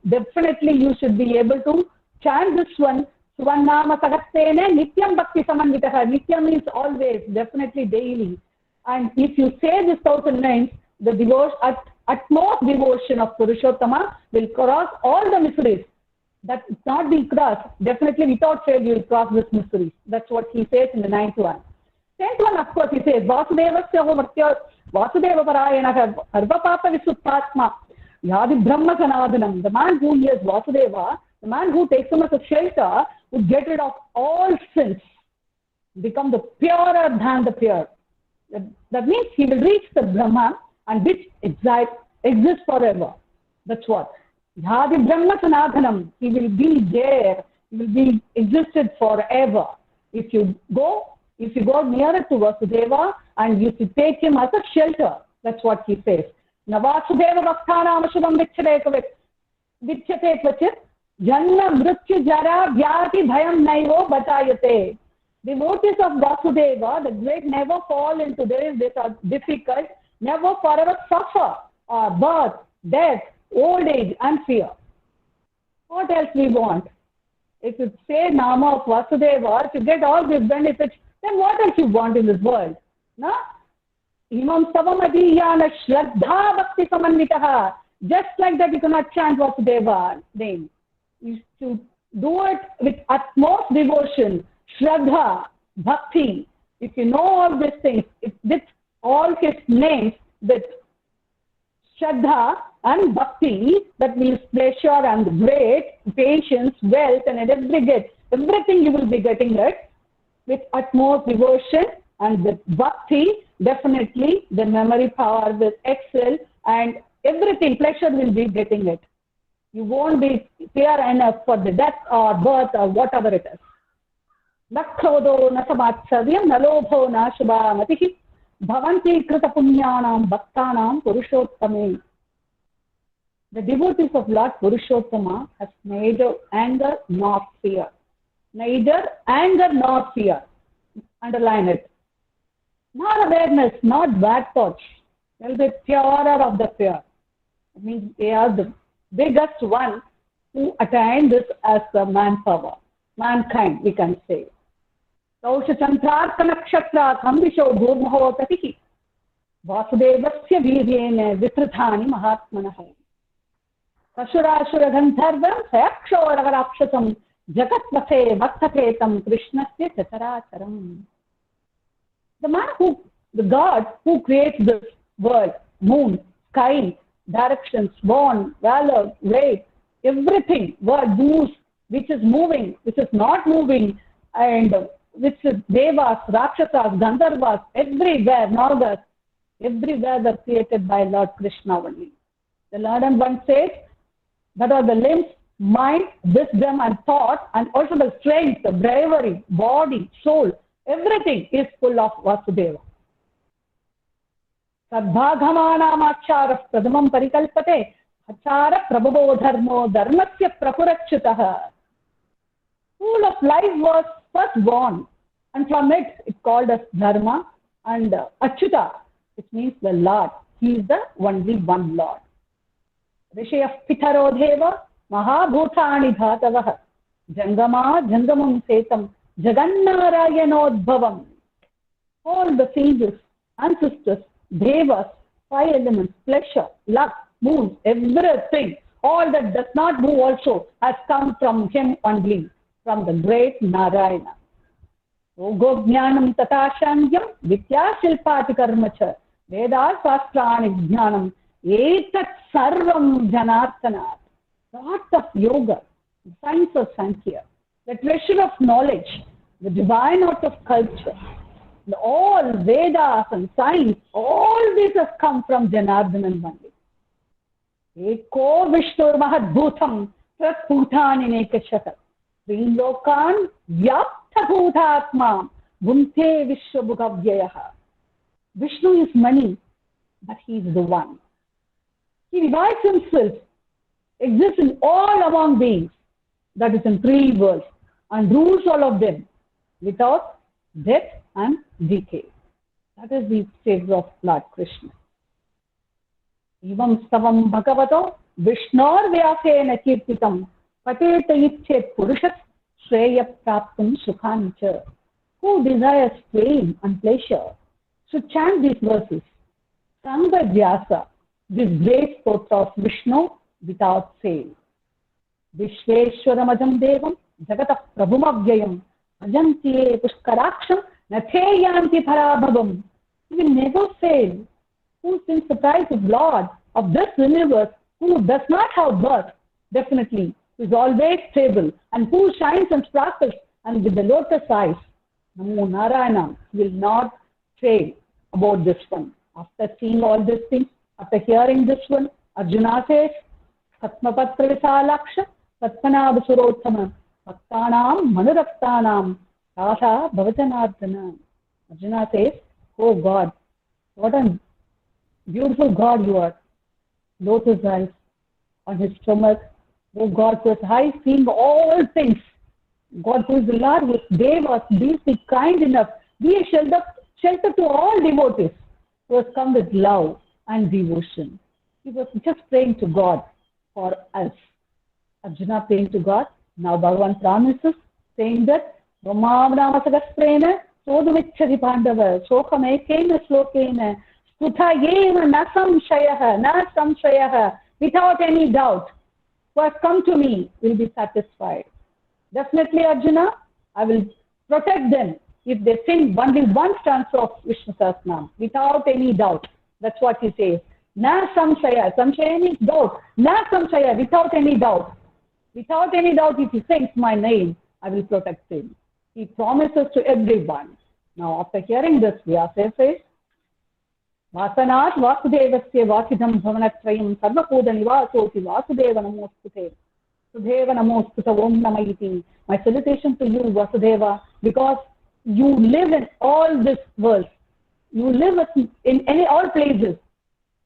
Definitely you should be able to chant this one. Suvannama sahasrena nityam bhakti samandita. Nityam means always, definitely daily. And if you say this 1,000 names, the utmost devotion of Purushottama will cross all the miseries. That is not being crossed. Definitely without fail you will cross this miseries. That's what he says in the 9th one. 10th one, of course, he says, Vasudevasya homartya Vasudeva parayana harva papa visuddhatma yadi brahma sanadhanam. The man who hears Vasudeva, the man who takes him as a shelter, would get rid of all sins, become the purer than the pure. That means he will reach the Brahma, and which exists forever. That's what. Yadi Brahma Sanadhanam. He will be there. He will be existed forever. If you go nearer to Vasudeva and you take him as a shelter, that's what he says. Navasudeva Bhakthanam Shubham Vichyate Kvachit Janna Mrityu Jara Vyati Bhayam Naivo Batayate. Devotees of Vasudeva, the great, never fall into this difficult, never forever suffer birth, death, old age, and fear. What else we want? If you say Nama of Vasudeva, if you get all these benefits, then what else you want in this world? No? Imam Savamadiyana Shraddha Bhakti Samannitaha. Just like that, you cannot chant Vasudeva name. You should do it with utmost devotion, Shraddha, Bhakti. If you know all these things, with all his names, with Shraddha and Bhakti, that means pleasure and great, patience, wealth, and everything you will be getting it with utmost devotion, and with Bhakti, definitely the memory power will excel, and everything, pleasure will be getting it. You won't be fear enough for the death or birth or whatever it is. Nakkhodo nasamatsarvyam nalobho na shubhamatihi bhavanti krita punyanam bhaktanam purushottame. The devotees of Lord Purushottama has neither anger nor fear. Neither anger nor fear. Underline it. Not awareness, not bad thoughts. They will be purer of the fear. It means they are the biggest one who attain this as the manpower. Mankind, we can say. Tausha Chantrarka Nakshatra Kambisho Dhurmaho Tatihi Vasudevasya Viryene Vitrithani Mahatmanaha Kashurashura Gandharvam Sayakshoragarakshatam Jagatvase Bhaktaketam Krishnasya Chatarataram. The God who creates this world, moon, sky, directions, born, valor, weight, everything, what moves, which is moving, which is not moving, and which is Devas, Rakshasas, Gandharvas, everywhere, Nagas, everywhere they're created by Lord Krishna only. The Lord and one says, that are the limbs, mind, wisdom, and thought, and also the strength, the bravery, body, soul, everything is full of Vasudeva. सद्भागमानामाचारः प्रथमं परिकल्पते आचार प्रभवो धर्मो धर्मस्य प्रपुरच्युतः. Rule of life was first born, and from it called as dharma, and achyuta, which means the Lord. He is the only one Lord. Rishayah pitaro deva mahabhutani dhatavah jangama jangamam setam jagannarayanodbhavam. All the sages, ancestors, devas, 5 elements, pleasure, luck, moon, everything, all that does not move also has come from him only, from the great Narayana. Yogo jnanam tata shangyam vidya shilpati karma cha veda sastrani jnanam etat sarvam janartanat. The art of yoga, the science of Sankhya, the treasure of knowledge, the divine art of culture, all Vedas and science, all this has come from Janardhanan only. Eko Vishnur Mahadbhutam Pratbhutani Nekashata Trilokan Vyapta Bhutatma Bunte Vishwabhukavyaya. Vishnu is many, but he is the one. He divides himself, exists in all among beings, that is in 3 worlds, and rules all of them without death and decay. That is the figure of Lord Krishna. Evam stavam bhagavato Vishnor vyasena kirtitam pateta ichet purushas shreya praptum sukhancha. Who desires fame and pleasure should chant these verses. Sangha Vyasa, this great sport of Vishnu without fail. Vishveshwaramajam devam jagatah prabhumavyayam ajantiye pushkaraksham natheyanti parabhavam. He will never fail. Who sings the praise of Lord of this universe, who does not have birth, definitely, who is always stable, and who shines and sparkles, and with the lotus eyes, Namo Narayana, will not fail about this one. After seeing all these things, after hearing this one, Arjuna says, Satmapatra Visalaksha, Satpanab Surottama, Bhaktanam Manuraptanam, Tata Bhavajanardhana. Arjuna says, oh God, what a beautiful God you are. Lotus eyes on his stomach. Oh God, who is high, seeing all things. God who is the Lord, who is Devas, be kind enough, be a shelter to all devotees, who has come with love and devotion. He was just praying to God for us. Arjuna praying to God. Now Bhagavan promises, saying that Brahmavnamasagasprena Sodumichari Pandava Sokamekena Slokena Stutha Yeva Na Samshayah, without any doubt, who has come to me will be satisfied. Definitely, Arjuna, I will protect them if they sing only one stanza of Vishnu Sahasranam, without any doubt. That's what he says. Na samshaya. Samshaya means doubt. Na samshaya, without any doubt. Without any doubt, if he sings my name, I will protect him. He promises to everyone. Now, after hearing this, Vyasa says, Vasanat Vasudevasya Vasidam Bhavanatrayam Sarvakoda Nivasoti Vasudeva Namostute. Vasudeva Namostuta Om Namayiti. My salutation to you, Vasudeva, because you live in all this world. You live in all places,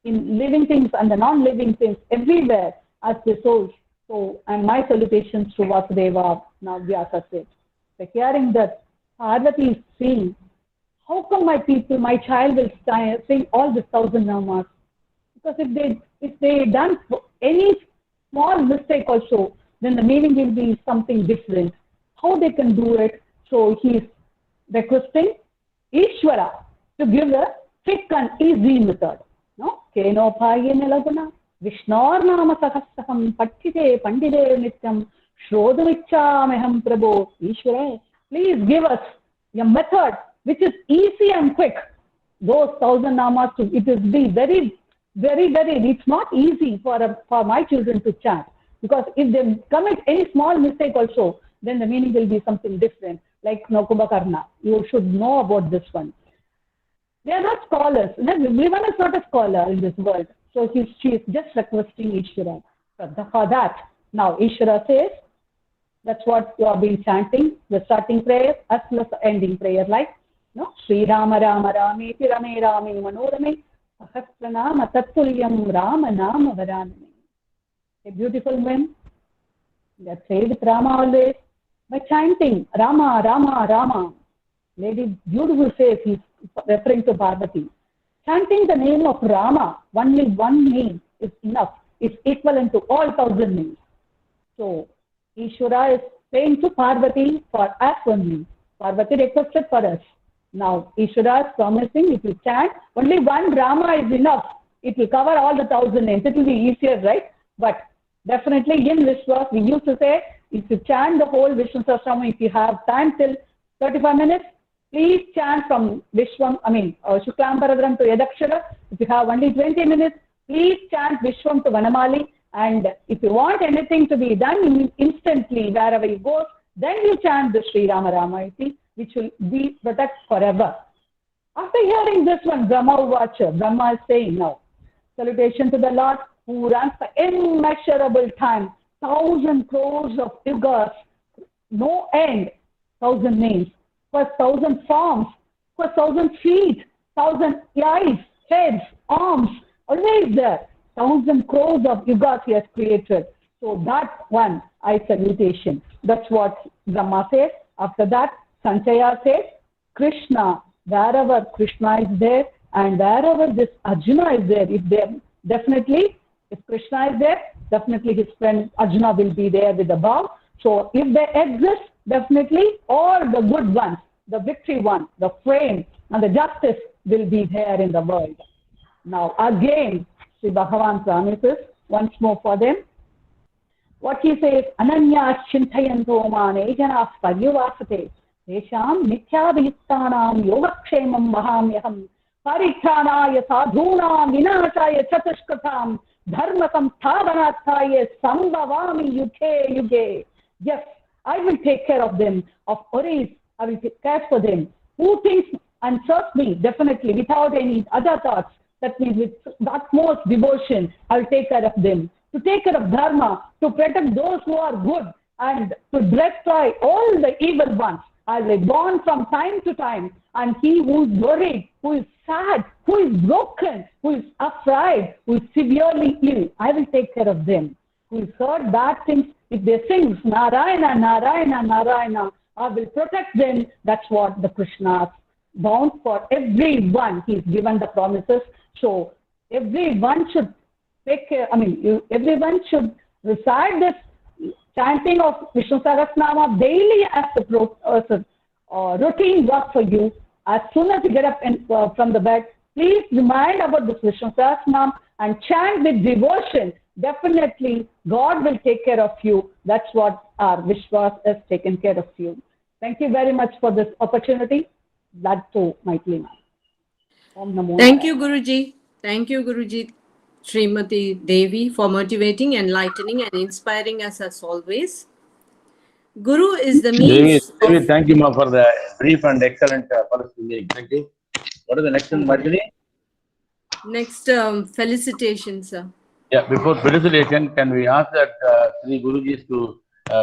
in living things and the non-living things, everywhere as the souls. So, and my salutations to Vasudeva, now Vyasa said. So hearing that Parvati is seeing, how come my child will sing all the 1,000 namas? Because if they done any small mistake also, then the meaning will be something different. How they can do it? So he is requesting Ishvara to give a quick and easy method. No? Keno Payene Laguna, Vishnor Nama Sahasraham, Pattite, Pandide Nityam, Shrodhamichameham Prabhu, Ishvara, please give us a method which is easy and quick. Those 1,000 namas, it is very, it's not easy for my children to chant. Because if they commit any small mistake also, then the meaning will be something different. Like Kumbhakarna, you should know about this one. They are not scholars. Everyone is not a scholar in this world. So she is just requesting Ishvara for that. Now Ishvara says, that's what you have been chanting, the starting prayer as well as the ending prayer, like Sri Rama Rama Rame Rame Rame Manorame Sahasranama Tattulyam Rama Nama Varanani. A beautiful one that said with Rama always by chanting Rama, Rama, Rama. Lady, beautiful face, he's referring to Parvati. Chanting the name of Rama, only one name is enough, is equivalent to all 1,000 names. So, Ishvara is saying to Parvati for us only. Parvati requested for us. Now, Ishvara is promising if you chant, only one Rama is enough. It will cover all the 1,000 names. It will be easier, right? But definitely in Vishwas, we used to say, if you chant the whole Vishnu Sahasranam, if you have time till 35 minutes, please chant from Shuklam Bharadram to Yadakshara. If you have only 20 minutes, please chant Vishwam to Vanamali. And if you want anything to be done instantly wherever you go, then you chant the Sri Rama Rama, which will be protected forever. After hearing this one, Brahma Uvacha, Brahma is saying now, salutation to the Lord who runs for immeasurable time, 1,000 crores of yugas, no end, 1,000 names, for 1,000 forms, for 1,000 feet, 1,000 eyes, heads, arms, always there. 1,000 crores of yugas he has created. So that one, I salutation. That's what Brahma says. After that, Sanjaya says, Krishna, wherever Krishna is there and wherever this Arjuna is there, if Krishna is there, definitely his friend Arjuna will be there with the bow. So if they exist, definitely all the good ones, the victory one, the fame and the justice will be there in the world. Now again, Sri Bhagavan promises once more for them. What he says, Ananyas Chintayanto Mane Janas Paryavasate Desham Nityabhittanam Yogakshemam Mahamyaham Parikranaya Sadhunam Vinashaya Chatushkatam Dharmakam Thavanataya Sambhavami Yuke Yuge. Yes, I will take care of them, of Oris, I will take care for them. Who thinks and serves me, definitely, without any other thoughts, that means with the utmost devotion, I will take care of them. To take care of Dharma, to protect those who are good, and to destroy all the evil ones. I will go on from time to time, and he who is worried, who is sad, who is broken, who is afraid, who is severely ill, I will take care of them. Who has heard bad things, if they sing Narayana, Narayana, Narayana, I will protect them. That's what the Krishna is bound for everyone. He's given the promises. So everyone should take care, everyone should recite this chanting of Vishnu Sahasranama daily as a routine work for you. As soon as you get up from the bed, please remind about this Vishnu Sahasranama and chant with devotion. Definitely, God will take care of you. That's what our Vishwas has taken care of you. Thank you very much for this opportunity. That too, Maitli. Thank you, Guruji. Thank you, Guruji. Srimati Devi for motivating, enlightening, and inspiring us as always. Guru is the means. Devi, thank you, Ma, for the brief and excellent policy. Thank you. What is the next one, Marjorie? Next, felicitation, sir. Yeah, before felicitation, can we ask that Sri Guruji to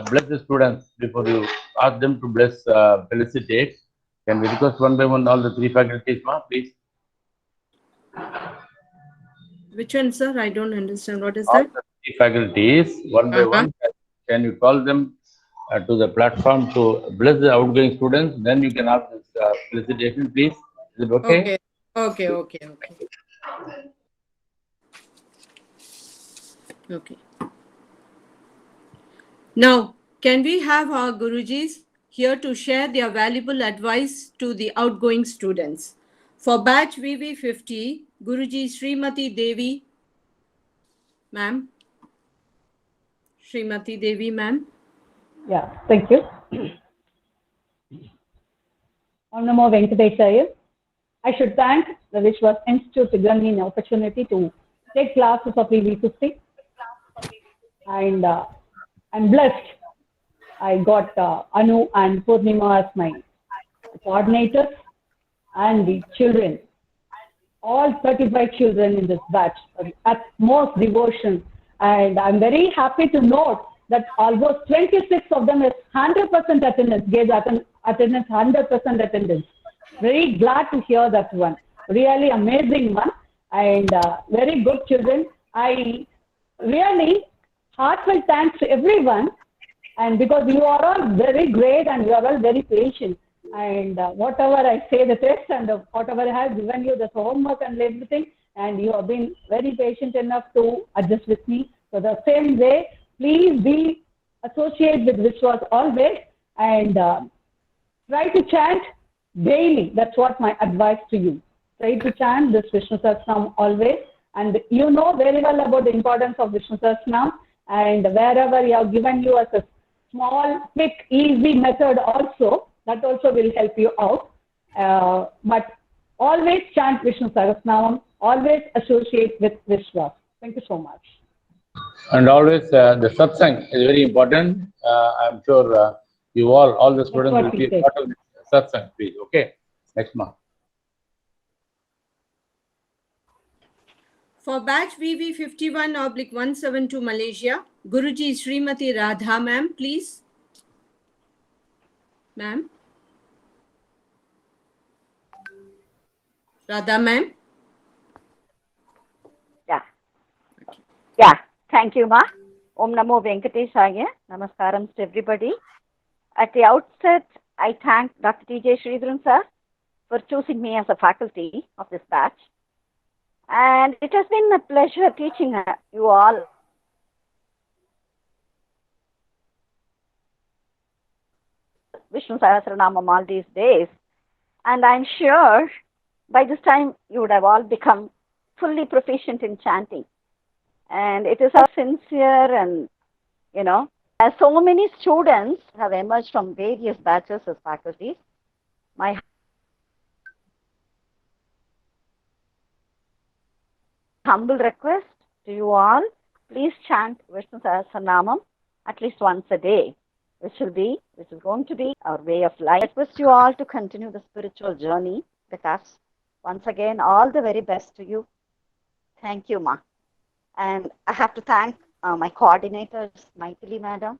bless the students before you ask them to bless, felicitate? Can we request one by one all the three faculties, Ma, please? Which one, sir? I don't understand. What is all that? The three faculties, one by one. Can you call them to the platform to bless the outgoing students? Then you can ask this felicitation, please. Is it okay? Okay. Now, can we have our Gurujis here to share their valuable advice to the outgoing students? For batch VV50, Guruji Srimati Devi, ma'am. Srimati Devi, ma'am. Yeah, thank you. Om Namo Venkateshaya. I should thank the Vishwas Institute for giving me an opportunity to take classes of VV50. And I'm blessed. I got Anu and Purnima as my coordinators and the children. All 35 children in this batch, at most devotion. And I'm very happy to note that almost 26 of them is 100% attendance, gave attendance 100% attendance. Very glad to hear that one. Really amazing one. and very good children. I really heartfelt thanks to everyone, and because you are all very great and you are all very patient, and whatever I say the test and whatever I have given you the homework and everything, and you have been very patient enough to adjust with me. So the same way, please be associated with Vishwas always, and try to chant daily. That's what my advice to you. Try to chant this Vishnu Sahasranam always, and you know very well about the importance of Vishnu Sahasranam, and wherever you have given you as a small, quick, easy method also, that also will help you out. But always chant Vishnu Sahasranam, always associate with Vishwas. Thank you so much. And always the satsang is very important. I'm sure you all the students will be part of the satsang, please. Okay, next month. For batch VV 51/172 Malaysia, Guruji Srimati Radha ma'am, please. Ma'am. Radha ma'am. Yeah, thank you, Ma. Om Namo Venkateshaya. Namaskaram to everybody. At the outset, I thank Dr. T.J. Sridharan sir for choosing me as a faculty of this batch. And it has been a pleasure teaching you all Vishnu Sahasranamam all these days. And I'm sure by this time you would have all become fully proficient in chanting. And it is so sincere, and, you know, as so many students have emerged from various batches as faculty, my humble request to you all, please chant Vishnu Sahasranamam at least once a day, which is going to be our way of life. I request you all to continue the spiritual journey with us. Once again, all the very best to you. Thank you, Ma. And I have to thank my coordinators, Maithili Madam,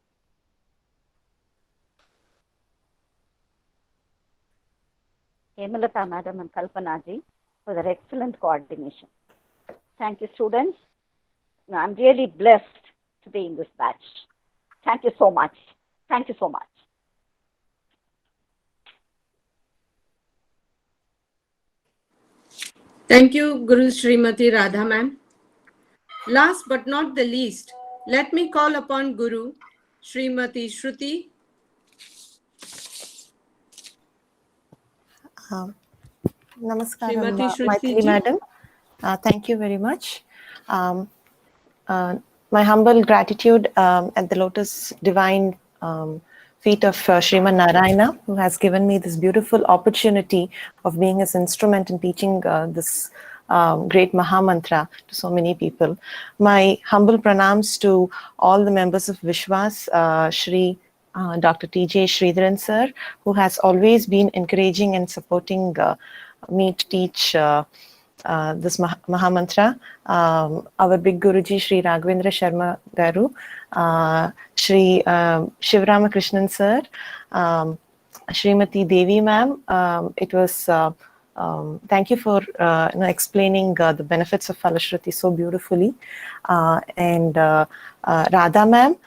Hemalata Madam, and Kalpana Ji for their excellent coordination. Thank you, students. I'm really blessed to be in this batch. Thank you so much. Thank you so much. Thank you, Guru Srimati Radha ma'am. Last but not the least, let me call upon Guru Srimati Shruti. Namaskaram, Srimati Shruti Maithili ji. Madam. Thank you very much. My humble gratitude at the Lotus Divine feet of Sriman Narayana, who has given me this beautiful opportunity of being his instrument in teaching this great Mahamantra to so many people. My humble pranams to all the members of Vishwas, Shri Dr. T.J. Sridharan sir, who has always been encouraging and supporting me to teach this Mahamantra. Our big Guruji, Shri Raghavendra Sharma Garu, Shri Shivramakrishnan sir, Srimati Devi ma'am. It was thank you for explaining the benefits of Falashruti so beautifully. And Radha ma'am,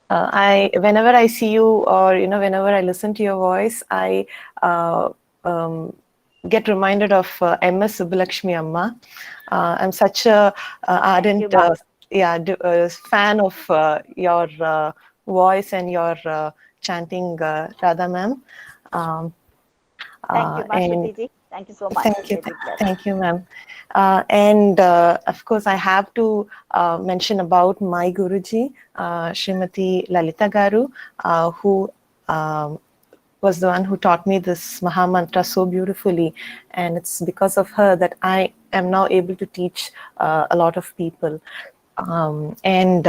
whenever I see you, or whenever I listen to your voice, I get reminded of M.S. Subbulakshmi Amma. I'm such a ardent fan of your voice and your chanting, Radha ma'am. Thank you, Shruti ji. Thank you so much. Thank you, ma'am. And of course, I have to mention about my Guruji, Srimati Lalita Garu, who was the one who taught me this Mahamantra so beautifully. And it's because of her that I am now able to teach a lot of people. And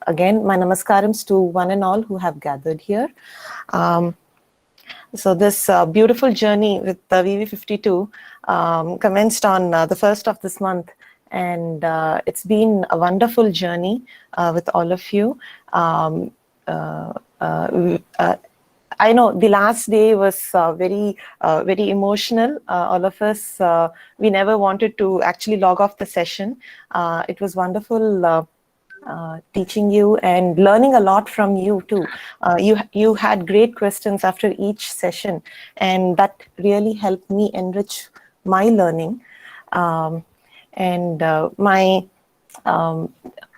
again, my namaskarams to one and all who have gathered here. So this beautiful journey with the VV52 commenced on the 1st of this month, and it's been a wonderful journey with all of you. I know the last day was very emotional. All of us, we never wanted to actually log off the session. It was wonderful teaching you and learning a lot from you too. You had great questions after each session, and that really helped me enrich my learning. And my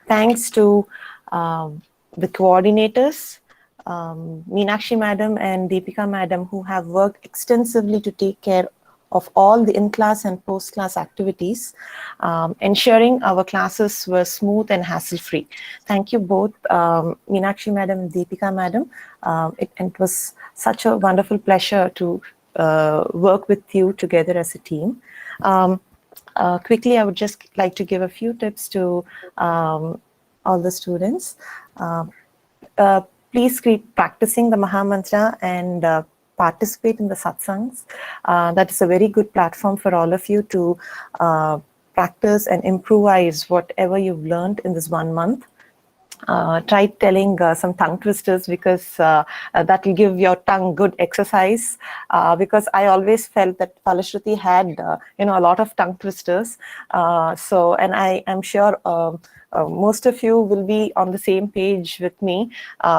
thanks to the coordinators, Meenakshi Madam and Deepika Madam, who have worked extensively to take care of all the in-class and post-class activities, ensuring our classes were smooth and hassle-free. Thank you both, Meenakshi Madam and Deepika Madam. It was such a wonderful pleasure to work with you together as a team. Quickly, I would just like to give a few tips to all the students. Please keep practicing the Maha Mantra and participate in the satsangs. That is a very good platform for all of you to practice and improvise whatever you've learned in this 1 month. Try telling some tongue twisters, because that will give your tongue good exercise, because I always felt that Falashruti had a lot of tongue twisters. And I am sure most of you will be on the same page with me,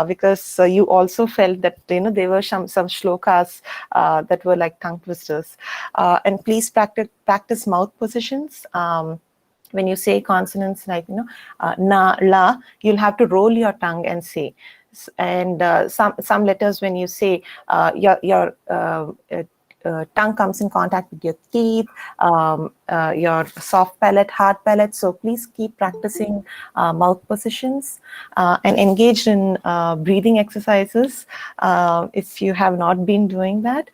because you also felt that there were some shlokas that were like tongue twisters. And please practice mouth positions. When you say consonants like na, la, you'll have to roll your tongue and say. And some letters, when you say, your tongue comes in contact with your teeth, your soft palate, hard palate. So please keep practicing mouth positions and engage in breathing exercises if you have not been doing that,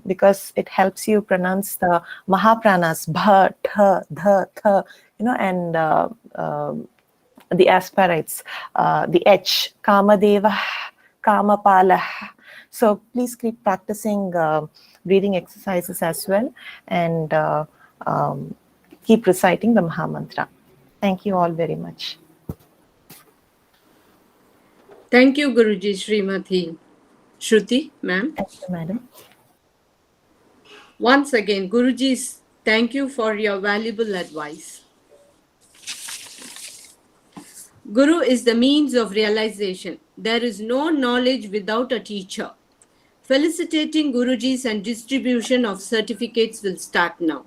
because it helps you pronounce the Mahapranas, bha, tha, dha, tha, and the aspirates, the H, Kamadeva, Kamapala. So please keep practicing breathing exercises as well, and keep reciting the Maha Mantra. Thank you all very much. Thank you, Guruji, Srimati. Shruti, ma'am. Thank you, madam. Once again, Guruji, thank you for your valuable advice. Guru is the means of realization. There is no knowledge without a teacher. Felicitating Gurujis and distribution of certificates will start now.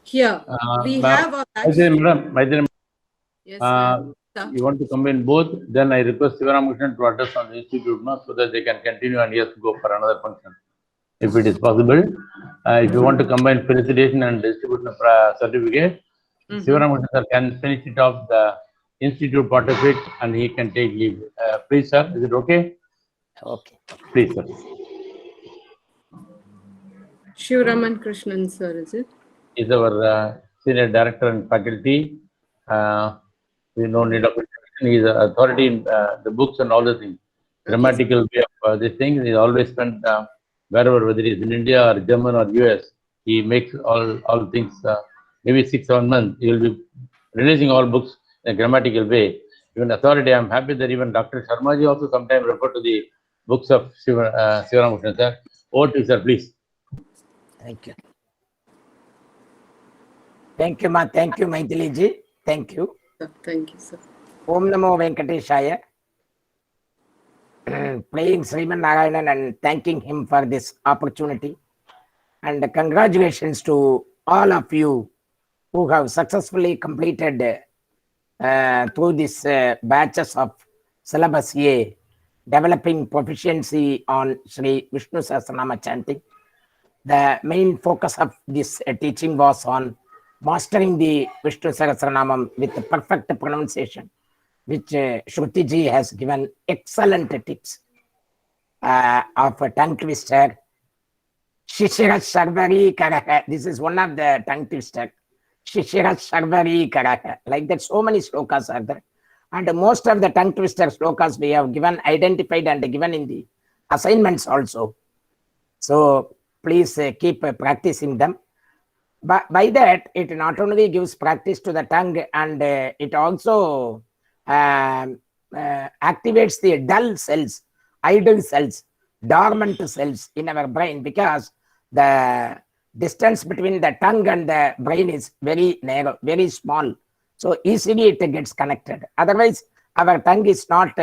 Here, we have our... Madam, yes, ma'am. You want to combine both, then I request Sivaramakrishnan to address on the institute now, so that they can continue and yes, go for another function, if it is possible. If you want to combine felicitation and distribution of certificate, Sivaramakrishnan sir can finish it off, the institute part of it, and he can take leave. Please, sir, is it okay? Okay. Please, sir. Shivraman Krishnan, sir, is it? Is our senior director and faculty. We no need of introduction. He is an authority in the books and all the things. Grammatical way of these things. He always spent wherever, whether it is in India or German or US, he makes all things. Maybe 6-7 months, he will be releasing all books in a grammatical way. Even authority, I am happy that even Dr. Sharmaji also sometimes refer to the books of Sivaramakrishnan sir. Over to you, sir, please. Thank you. Thank you, ma. Thank you, Maithili ji. Thank you. Thank you, sir. Om Namo Venkateshaya. Playing Sriman Narayanan and thanking him for this opportunity. And congratulations to all of you who have successfully completed through this batches of syllabus A, developing proficiency on Sri Vishnu Sahasranama chanting. The main focus of this teaching was on mastering the Vishnu Sahasranamam with the perfect pronunciation, which Shruti ji has given excellent tips of a tongue twister. Shishira Sarvari Karaha. This is one of the tongue twister. Shishira Sarvari Karaha. Like that, so many slokas are there. And most of the tongue twister slokas we have given, identified and given in the assignments also. So please keep practicing them. But by that, it not only gives practice to the tongue, and it also activates the dull cells, idle cells. dormant cells in our brain, because the distance between the tongue and the brain is very narrow, very small. So easily it gets connected. Otherwise, our tongue is not,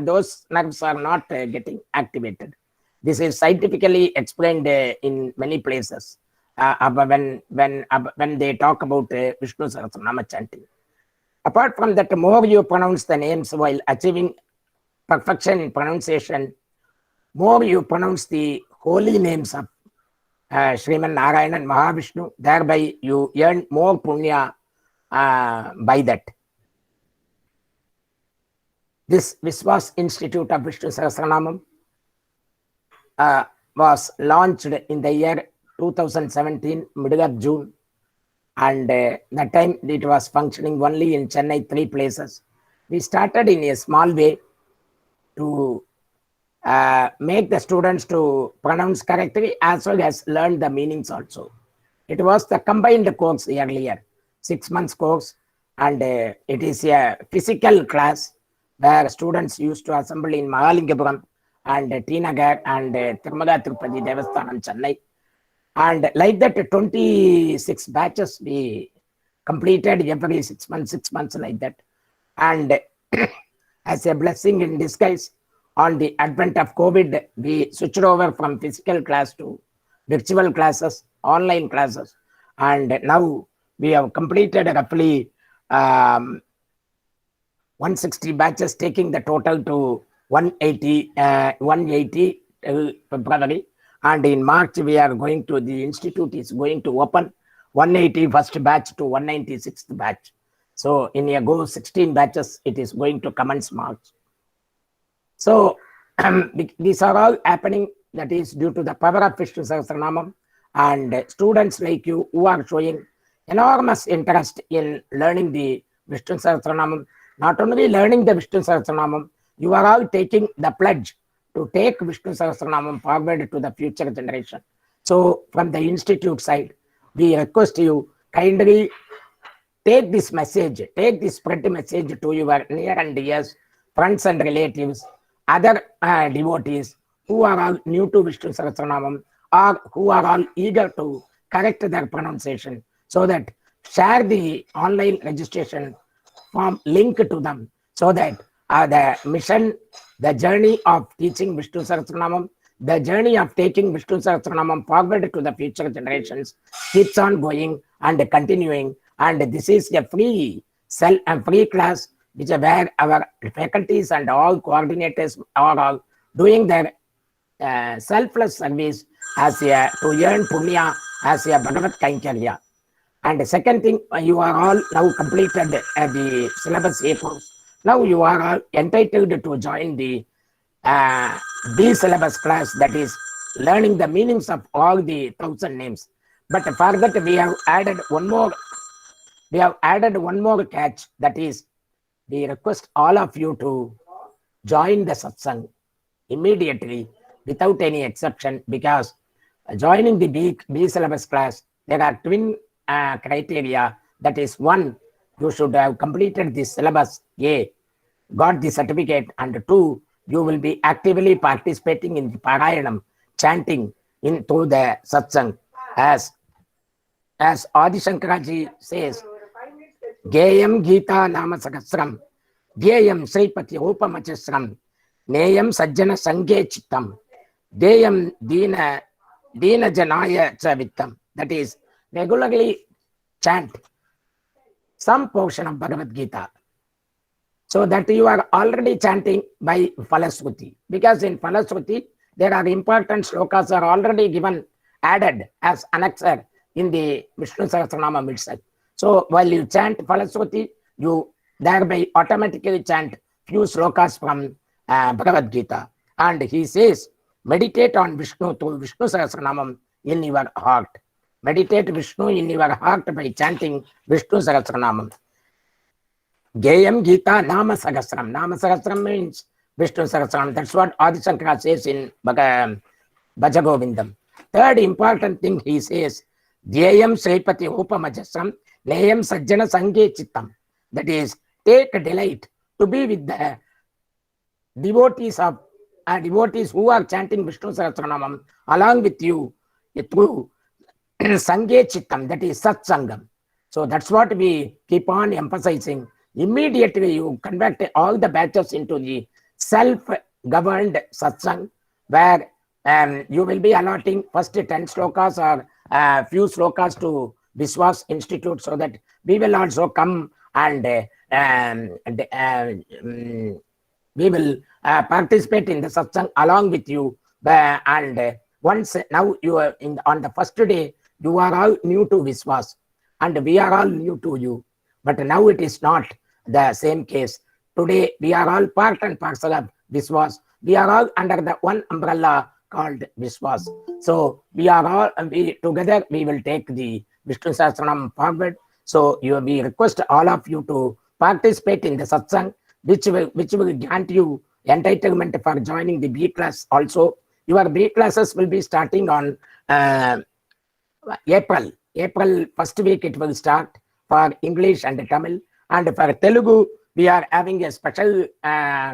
those nerves are not getting activated. This is scientifically explained in many places when they talk about Vishnu Sahasranama chanting. Apart from that, more you pronounce the names while achieving perfection in pronunciation, more you pronounce the holy names of Sriman Narayana and Mahavishnu, thereby you earn more punya by that. This Vishwas Institute of Vishnu Sahasranamam was launched in the year 2017, middle of June. And that time it was functioning only in Chennai, 3 places. We started in a small way to make the students to pronounce correctly as well as learn the meanings also. It was the combined course earlier, 6 months course, and it is a physical class where students used to assemble in Mahalingapuram and T Nagar and Tirumala Tirupati Devasthanam, Chennai. And like that, 26 batches we completed every 6 months like that. And as a blessing in disguise, on the advent of COVID, we switched over from physical class to virtual classes, online classes. And now we have completed roughly 160 batches, taking the total to 180 February. And in March, we are going to, the institute is going to open 180 first batch to 196th batch. So in a go 16 batches, it is going to commence March. So these are all happening, that is due to the power of Vishnu Sahasranamam, and students like you who are showing enormous interest in learning the Vishnu Sahasranamam. Not only learning the Vishnu Sahasranamam, you are all taking the pledge to take Vishnu Sahasranamam forward to the future generation. So from the institute side, we request you kindly take this message, take this spread message to your near and dears, friends and relatives, other devotees who are all new to Vishnu Sahasranamam or who are all eager to correct their pronunciation, so that share the online registration form link to them, so that the mission, the journey of teaching Vishnu Sahasranamam, the journey of taking Vishnu Sahasranamam forward to the future generations keeps on going and continuing. And this is a free class, which is where our faculties and all coordinators are all doing their selfless service as a, to earn punya as a Bhagavat Kaikarya. And the second thing, you are all now completed the syllabus A course. Now you are all entitled to join the B syllabus class, that is learning the meanings of all the 1000 names. But for that we have added one more. We have added one more catch, that is we request all of you to join the satsang immediately without any exception, because joining the B syllabus class, there are twin criteria. That is, one, you should have completed the syllabus A, got the certificate, and 2, you will be actively participating in the Parayanam, chanting into the satsang. As Adi Shankaraji says, Geyam Gita Nama Sakasram, Geyam Sripati Upamachasram, Neyam Sajjana Sanghe Chittam, Deyam Dina Janaya Chavittam. That is, regularly chant some portion of Bhagavad Gita, so that you are already chanting by Falasruti. Because in Falasruti, there are important shlokas are already given, added as annexer in the Vishnu Sahasranamam itself. So while you chant Falasruti, you thereby automatically chant few shlokas from Bhagavad Gita. And he says, meditate on Vishnu through Vishnu Sahasranamam in your heart. Meditate Vishnu in your heart by chanting Vishnu Sahasranamam. Geyam Gita Nama Sahasram. Nama Sahasram means Vishnu Sahasranam. That's what Adi Shankara says in Bhajagovindam. Third important thing he says, Gyayam Sripati Upamajasram, Neyam Sajjana Sanghe Chittam. That is, take delight to be with the devotees of devotees who are chanting Vishnu Sahasranamam along with you through Sangye Chittam, that is Satsangam. So that's what we keep on emphasizing. Immediately you convert all the batches into the self-governed satsang, where you will be allotting first 10 slokas or few slokas to Vishwas Institute, so that we will also come and we will participate in the satsang along with you. And once now you are on the first day, you are all new to Vishwas and we are all new to you. But now it is not the same case. Today we are all part and parcel of Vishwas. We are all under the one umbrella called Vishwas. So we are all, together we will take the Vishnu Sahasranam forward. So we request all of you to participate in the satsang, which will grant you entitlement for joining the B class also. Your B classes will be starting on April first week. It will start for English and Tamil, and for Telugu we are having a special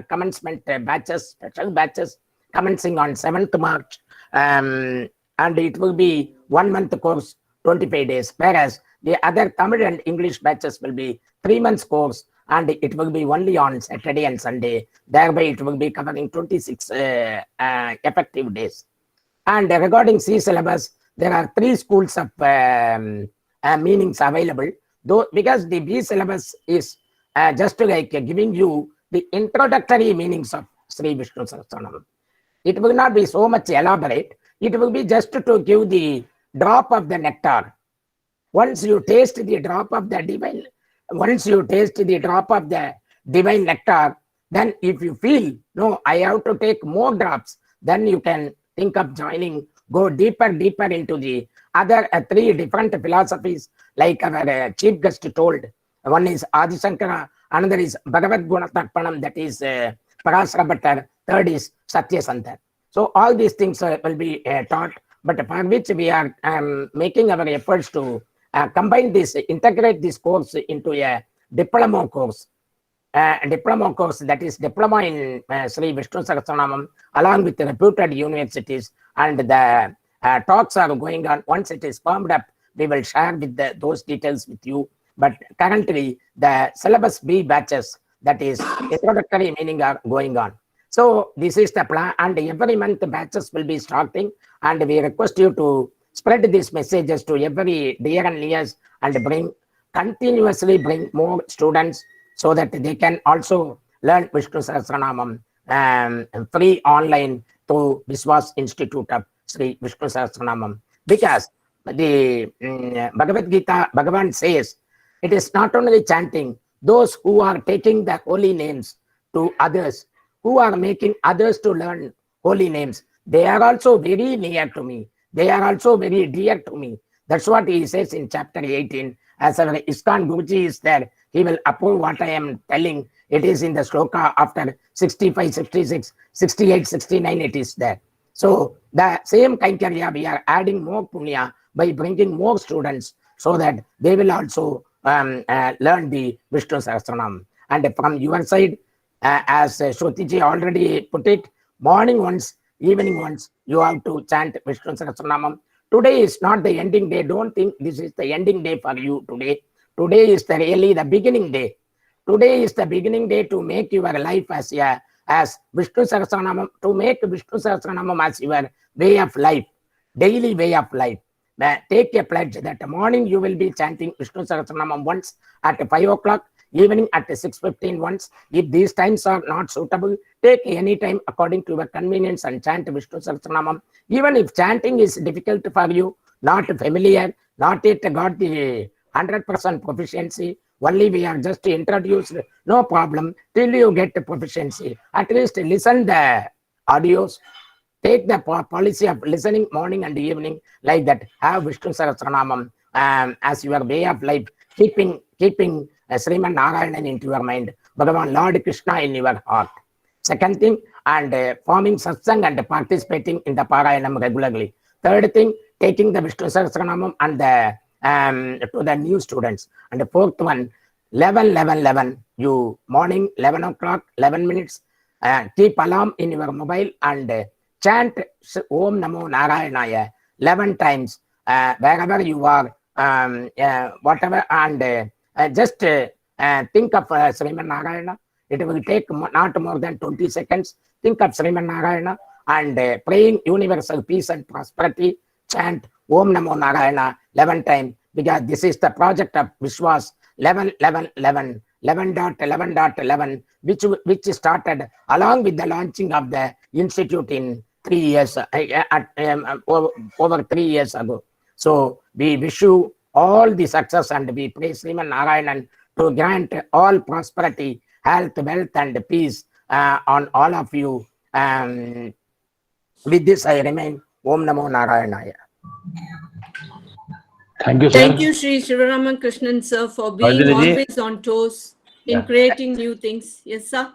commencement special batches commencing on 7th March, and it will be 1 month course, 25 days, whereas the other Tamil and English batches will be 3 months course, and it will be only on Saturday and Sunday. Thereby it will be covering 26 effective days. And regarding C syllabus, there are 3 schools of meanings available, though, because the B syllabus is just like giving you the introductory meanings of Sri Vishnu Sahasranam. It will not be so much elaborate. It will be just to give the drop of the nectar. Once you taste the drop of the divine nectar, then if you feel, no, I have to take more drops, then you can think of joining, go deeper into the other 3 different philosophies, like our chief guest told. One is Adi Shankara, another is Bhagavad Gunatarpanam, that is Parasara Bhattar, third is Satya Santa. So all these things will be taught, but for which we are making our efforts to combine this, integrate this course into a diploma course. That is diploma in Sri Vishnu Sahasranamam, along with the reputed universities, and the talks are going on. Once it is firmed up, we will share with those details with you. But currently the syllabus B batches, that is introductory meaning, are going on. So this is the plan, and every month batches will be starting, and we request you to spread these messages to every dear and nears, and continuously bring more students, so that they can also learn Vishnu Sahasranamam free online through Vishwas Institute of Sri Vishnu Sahasranamam. Because the Bhagavad Gita, Bhagavan says, it is not only chanting, those who are taking the holy names to others, who are making others to learn holy names, they are also very near to me. They are also very dear to me. That's what he says in chapter 18. As our ISKCON Guruji is there, he will approve what I am telling. It is in the sloka after 65, 66, 68, 69, it is there. So the same Kaikarya, we are adding more punya by bringing more students, so that they will also learn the Vishnu Sahasranam. And from your side, as Shrutiji already put it, morning once, evening once, you have to chant Vishnu Sahasranamam. Today is not the ending day. Don't think this is the ending day for you today. Today is really the beginning day. Today is the beginning day to make your life as Vishnu Sahasranamam, to make Vishnu Sahasranamam as your way of life, daily way of life. Take a pledge that morning you will be chanting Vishnu Sahasranamam once at 5 o'clock, evening at 6:15 once. If these times are not suitable, take any time according to your convenience and chant Vishnu Sahasranamam. Even if chanting is difficult for you, not familiar, not yet got the 100% proficiency, only we are just introduced, no problem, till you get proficiency. At least listen the audios. Take the policy of listening morning and evening, like that. Have Vishnu Sahasranamam as your way of life, keeping Sriman Narayanan into your mind, Bhagavan Lord Krishna in your heart. Second thing, and forming satsang and participating in the Parayanam regularly. Third thing, taking the Vishnu Sahasranamam and to the new students. And the fourth one, 11, you morning 11 o'clock, 11 minutes, keep alarm in your mobile and chant Om Namo Narayanaya 11 times wherever you are, whatever, and just think of Sriman Narayana. It will take not more than 20 seconds. Think of Sriman Narayana and praying universal peace and prosperity. Chant Om Namo Narayana 11 times, because this is the project of Vishwas 11.11.11, which started along with the launching of the institute in 3 years, over 3 years ago. So we wish you all the success, and we pray Sriman Narayanan to grant all prosperity, health, wealth, and peace on all of you. With this, I remain. Om Namo Narayanaya. Thank you, sir. Thank you, Sri Shivaraman Krishnan, sir, for being always on toes in creating new things. Yes, sir.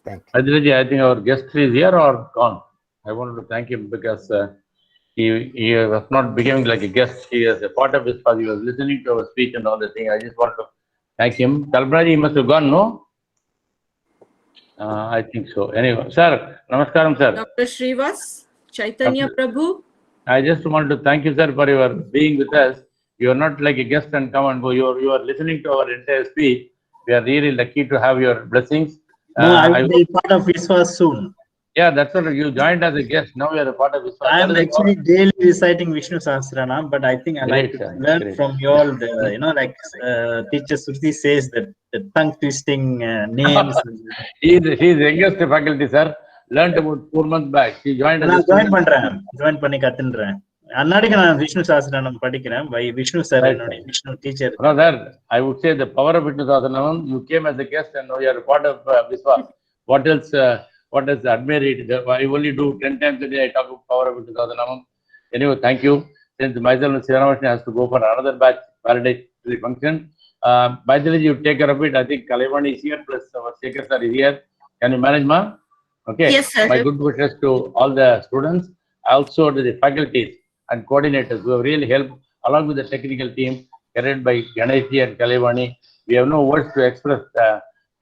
Thank you. Adilji, I think our guest is here or gone. I wanted to thank him because he was not becoming like a guest. He is a part of his part. He was listening to our speech and all the thing. I just want to thank him. Kalpana ji must have gone, no? I think so. Anyway, sir, namaskaram, sir. Dr. Srivas, Chaitanya Prabhu. I just want to thank you, sir, for your being with us. You are not like a guest and come and go. You are listening to our entire speech. We are really lucky to have your blessings. No, I will be part of Vishwas soon. Yeah, that's what you joined as a guest. Now you are a part of Vishwas. I am actually daily reciting Vishnu Sahasranam, but I think I like to learn from you all. Like teacher Shruti says that the tongue twisting names. He is the youngest faculty, sir. Learned about 4 months back. He joined. Join பண்ணி கத்துன்றேன். அன்னாடிக்கு நான் விஷ்ணு சஹஸ்ரநாமம் படிக்கிறேன் by Vishnu sir, Vishnu teacher. No, sir, I would say the power of Vishnu Sahasranam. You came as a guest and now you are a part of Vishwas. What else? What else admire it? I only do 10 times a day. I talk about power of Vishnu Sahasranam. Anyway, thank you. Since myself and Sriramakrishnan has to go for another batch validatory function. By the way, you take care of it. I think Kalaivani is here plus our Shekhar sir is here. Can you manage, ma? Okay. Yes, sir. My good wishes to all the students, also to the faculties and coordinators who have really helped, along with the technical team headed by Ganeshi and Kalaivani. We have no words to express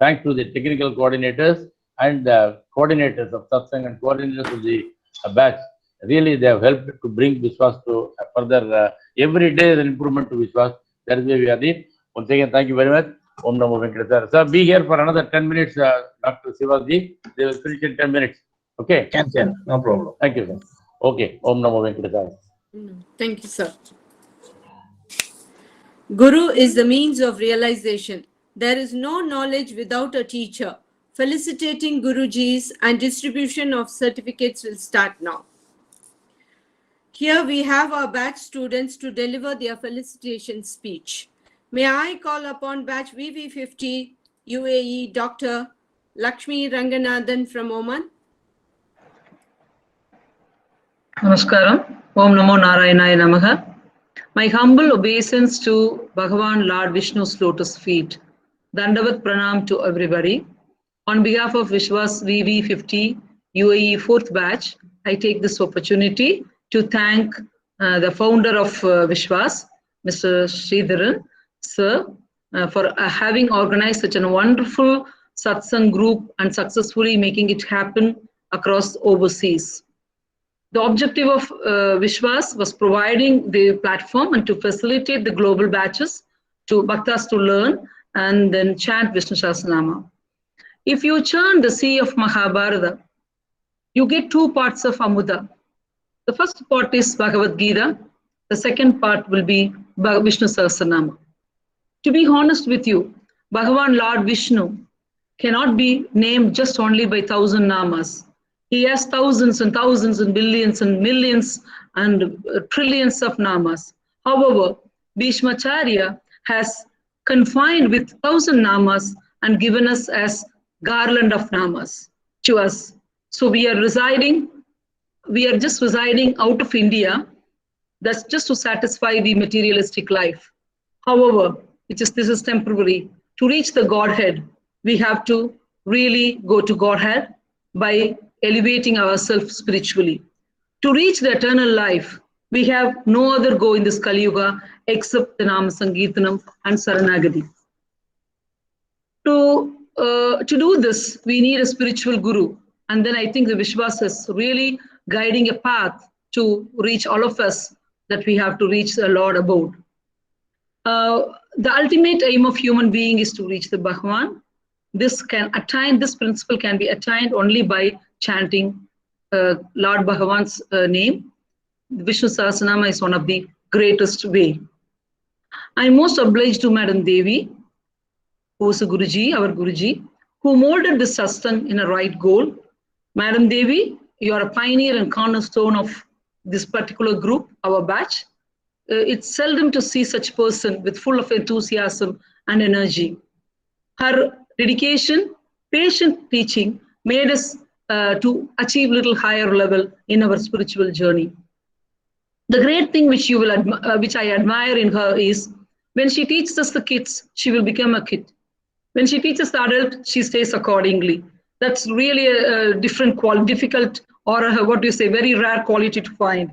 thanks to the technical coordinators and the coordinators of Satsang and coordinators of the batch. Really, they have helped to bring Vishwas to further. Every day is an improvement to Vishwas. That is why we are there. Once again, thank you very much. Om Namo Venkateswaraya. Sir, be here for another 10 minutes, Dr. Sivasji. They will finish in 10 minutes. Okay? Can. No problem. Thank you, sir. Okay. Om Namo Venkateswaraya. Thank you, sir. Guru is the means of realization. There is no knowledge without a teacher. Felicitating Gurujis and distribution of certificates will start now. Here we have our batch students to deliver their felicitation speech. May I call upon batch VV50 UAE Dr. Lakshmi Ranganathan from Oman. Namaskaram. Om Namo Narayanaya Namaha. My humble obeisance to Bhagavan Lord Vishnu's lotus feet. Dandavat Pranam to everybody. On behalf of Vishwas VV50 UAE 4th batch, I take this opportunity to thank the founder of Vishwas, Mr. Sridharan, sir, for having organized such a wonderful satsang group and successfully making it happen across overseas. The objective of Vishwas was providing the platform and to facilitate the global batches to Bhaktas to learn and then chant Vishnu Sahasranama. If you churn the sea of Mahabharata, you get 2 parts of Amuda. The first part is Bhagavad Gita. The second part will be Vishnu Sahasranama. To be honest with you, Bhagavan Lord Vishnu cannot be named just only by 1,000 namas. He has thousands and thousands and billions and millions and trillions of namas. However, Bhishmacharya has confined with 1,000 namas and given us as garland of namas to us. So we are just residing out of India. That's just to satisfy the materialistic life. However, this is temporary. To reach the Godhead, we have to really go to Godhead by elevating ourselves spiritually. To reach the eternal life, we have no other go in this Kali Yuga except the Nama Sankirtanam and Saranagati. To do this, we need a spiritual guru. And then I think the Vishwas is really guiding a path to reach all of us that we have to reach the Lord abode. The ultimate aim of human being is to reach the Bhagavan. This principle can be attained only by chanting Lord Bhagavan's name. Vishnu Sahasranama is one of the greatest way. I'm most obliged to Madam Devi, who is a Guruji, our Guruji, who molded this satsang in a right goal. Madam Devi, you are a pioneer and cornerstone of this particular group, our batch. It's seldom to see such person with full of enthusiasm and energy. Her dedication, patient teaching made us to achieve little higher level in our spiritual journey. The great thing which I admire in her is when she teaches us the kids, she will become a kid. When she teaches the adult, she stays accordingly. That's really a different quality, difficult, or very rare quality to find.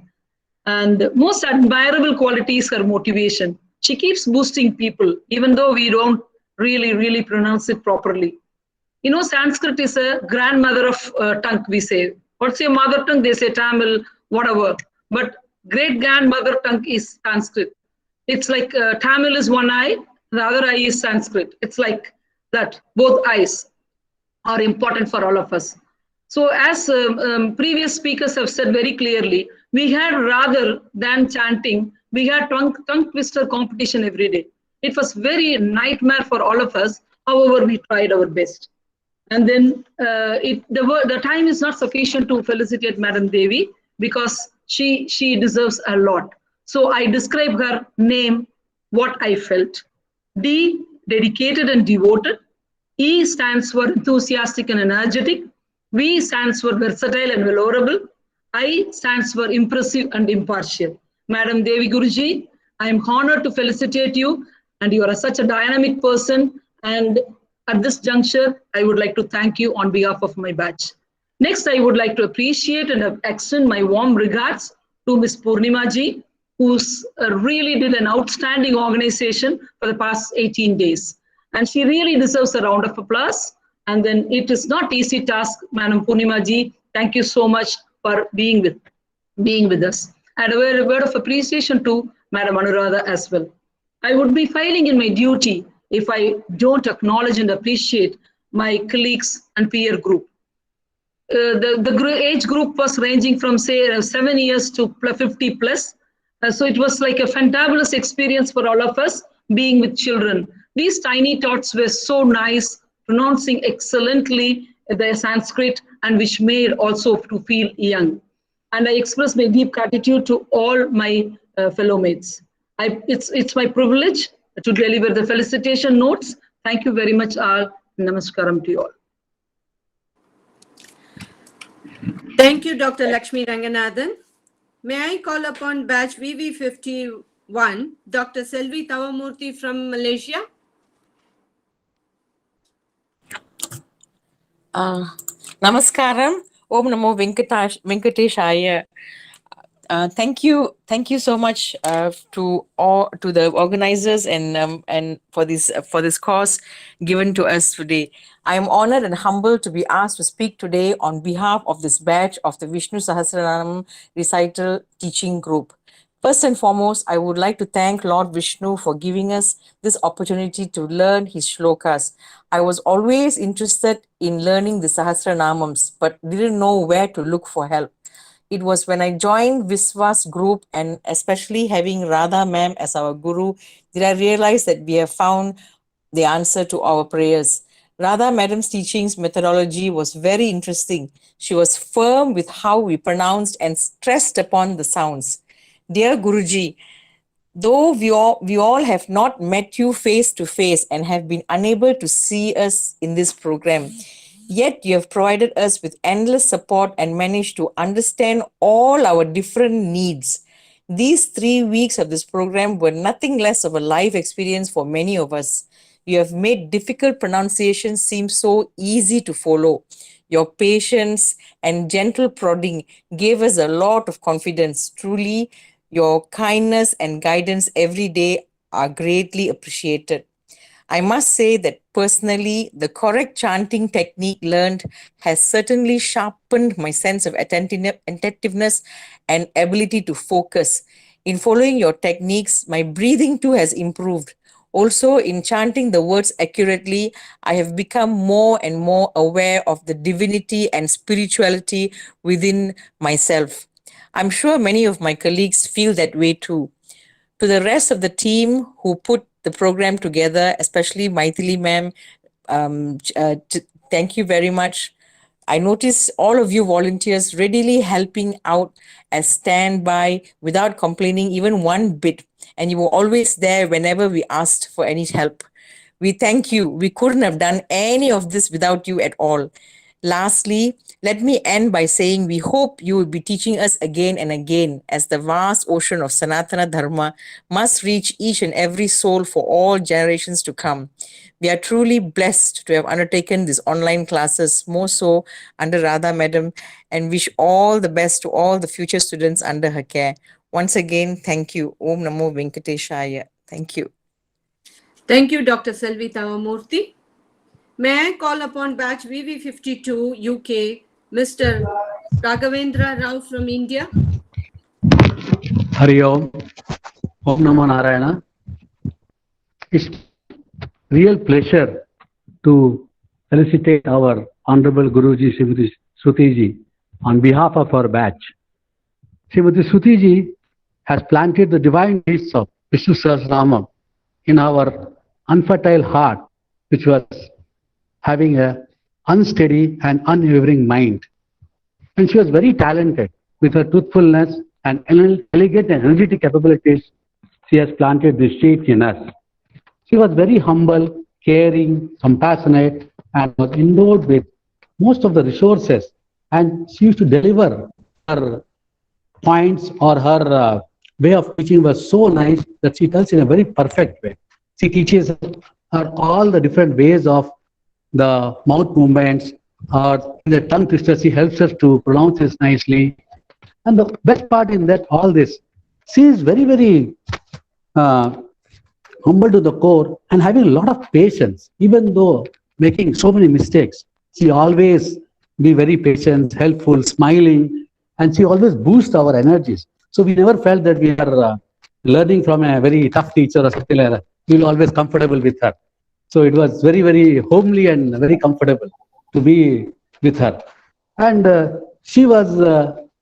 And most admirable quality is her motivation. She keeps boosting people, even though we don't really pronounce it properly. You know, Sanskrit is a grandmother of tongue, we say. What's your mother tongue? They say Tamil, whatever. But great grandmother tongue is Sanskrit. It's like Tamil is one eye, the other eye is Sanskrit. It's like that. Both eyes are important for all of us. So as previous speakers have said very clearly, we had rather than chanting, we had tongue twister competition every day. It was very nightmare for all of us. However, we tried our best. And then the time is not sufficient to felicitate Madam Devi because she deserves a lot. So I describe her name, what I felt. D, dedicated and devoted. E stands for enthusiastic and energetic. V stands for versatile and valorable. I stands for impressive and impartial. Madam Devi Guruji, I am honored to felicitate you, and you are such a dynamic person. And at this juncture, I would like to thank you on behalf of my batch. Next, I would like to appreciate and extend my warm regards to Ms. Purnima ji, who's really did an outstanding organization for the past 18 days. And she really deserves a round of applause. And then it is not easy task, Madam Purnima ji. Thank you so much for being with us. And a word of appreciation to Madam Anuradha as well. I would be failing in my duty if I don't acknowledge and appreciate my colleagues and peer group. The age group was ranging from say 7 years to 50 plus. So it was like a fantabulous experience for all of us being with children. These tiny tots were so nice, pronouncing excellently the Sanskrit, and which made also to feel young. And I express my deep gratitude to all my fellow mates. It's my privilege to deliver the felicitation notes. Thank you very much all. Namaskaram to you all. Thank you, Dr. Lakshmi Ranganathan. May I call upon batch VV51, Dr. Selvi Tavamurthy from Malaysia? Namaskaram. Om Namo Venkateshaya. Thank you so much to the organizers and for this course given to us today. I am honored and humbled to be asked to speak today on behalf of this batch of the Vishnu Sahasranam Recital Teaching Group. First and foremost, I would like to thank Lord Vishnu for giving us this opportunity to learn his shlokas. I was always interested in learning the Sahasranamams, but didn't know where to look for help. It was when I joined Vishwas group and especially having Radha ma'am as our guru, did I realize that we have found the answer to our prayers. Radha madam's teachings methodology was very interesting. She was firm with how we pronounced and stressed upon the sounds. Dear Guruji, though we all have not met you face to face and have been unable to see us in this program, yet you have provided us with endless support and managed to understand all our different needs. These 3 weeks of this program were nothing less of a life experience for many of us. You have made difficult pronunciations seem so easy to follow. Your patience and gentle prodding gave us a lot of confidence. Truly, your kindness and guidance every day are greatly appreciated. I must say that personally, the correct chanting technique learned has certainly sharpened my sense of attentiveness and ability to focus. In following your techniques, my breathing too has improved. Also, in chanting the words accurately, I have become more and more aware of the divinity and spirituality within myself. I'm sure many of my colleagues feel that way too. To the rest of the team who put the program together, especially Maithili ma'am, thank you very much. I notice all of you volunteers readily helping out as standby without complaining even one bit. And you were always there whenever we asked for any help. We thank you. We couldn't have done any of this without you at all. Lastly, let me end by saying we hope you will be teaching us again and again, as the vast ocean of Sanatana Dharma must reach each and every soul for all generations to come. We are truly blessed to have undertaken these online classes, more so under Radha Madam, and wish all the best to all the future students under her care. Once again, thank you. Om Namo Venkateshaya. Thank you. Thank you, Dr. Selvi Tavamurthy. May I call upon batch VV52 UK, Mr. Raghavendra Rao from India? Hari Om. Om Namo Narayana. It's real pleasure to felicitate our Honorable Guruji Srimati Sutiji on behalf of our batch. Srimati Sutiji has planted the divine seeds of Vishnu Sahasranamam in our unfertile heart, which was having a unsteady and unwavering mind. And she was very talented with her truthfulness and elegant and energetic capabilities. She has planted this seed in us. She was very humble, caring, compassionate, and was endowed with most of the resources. And she used to deliver her points, or her way of teaching was so nice that she tells in a very perfect way. She teaches her all the different ways of the mouth movements or the tongue twisters. She helps us to pronounce this nicely. And the best part in that, all this, she is very, very humble to the core and having a lot of patience, even though making so many mistakes. She always be very patient, helpful, smiling, and she always boosts our energies. So we never felt that we are learning from a very tough teacher or something like that. We were always comfortable with her. So it was very, very homely and very comfortable to be with her. And she was,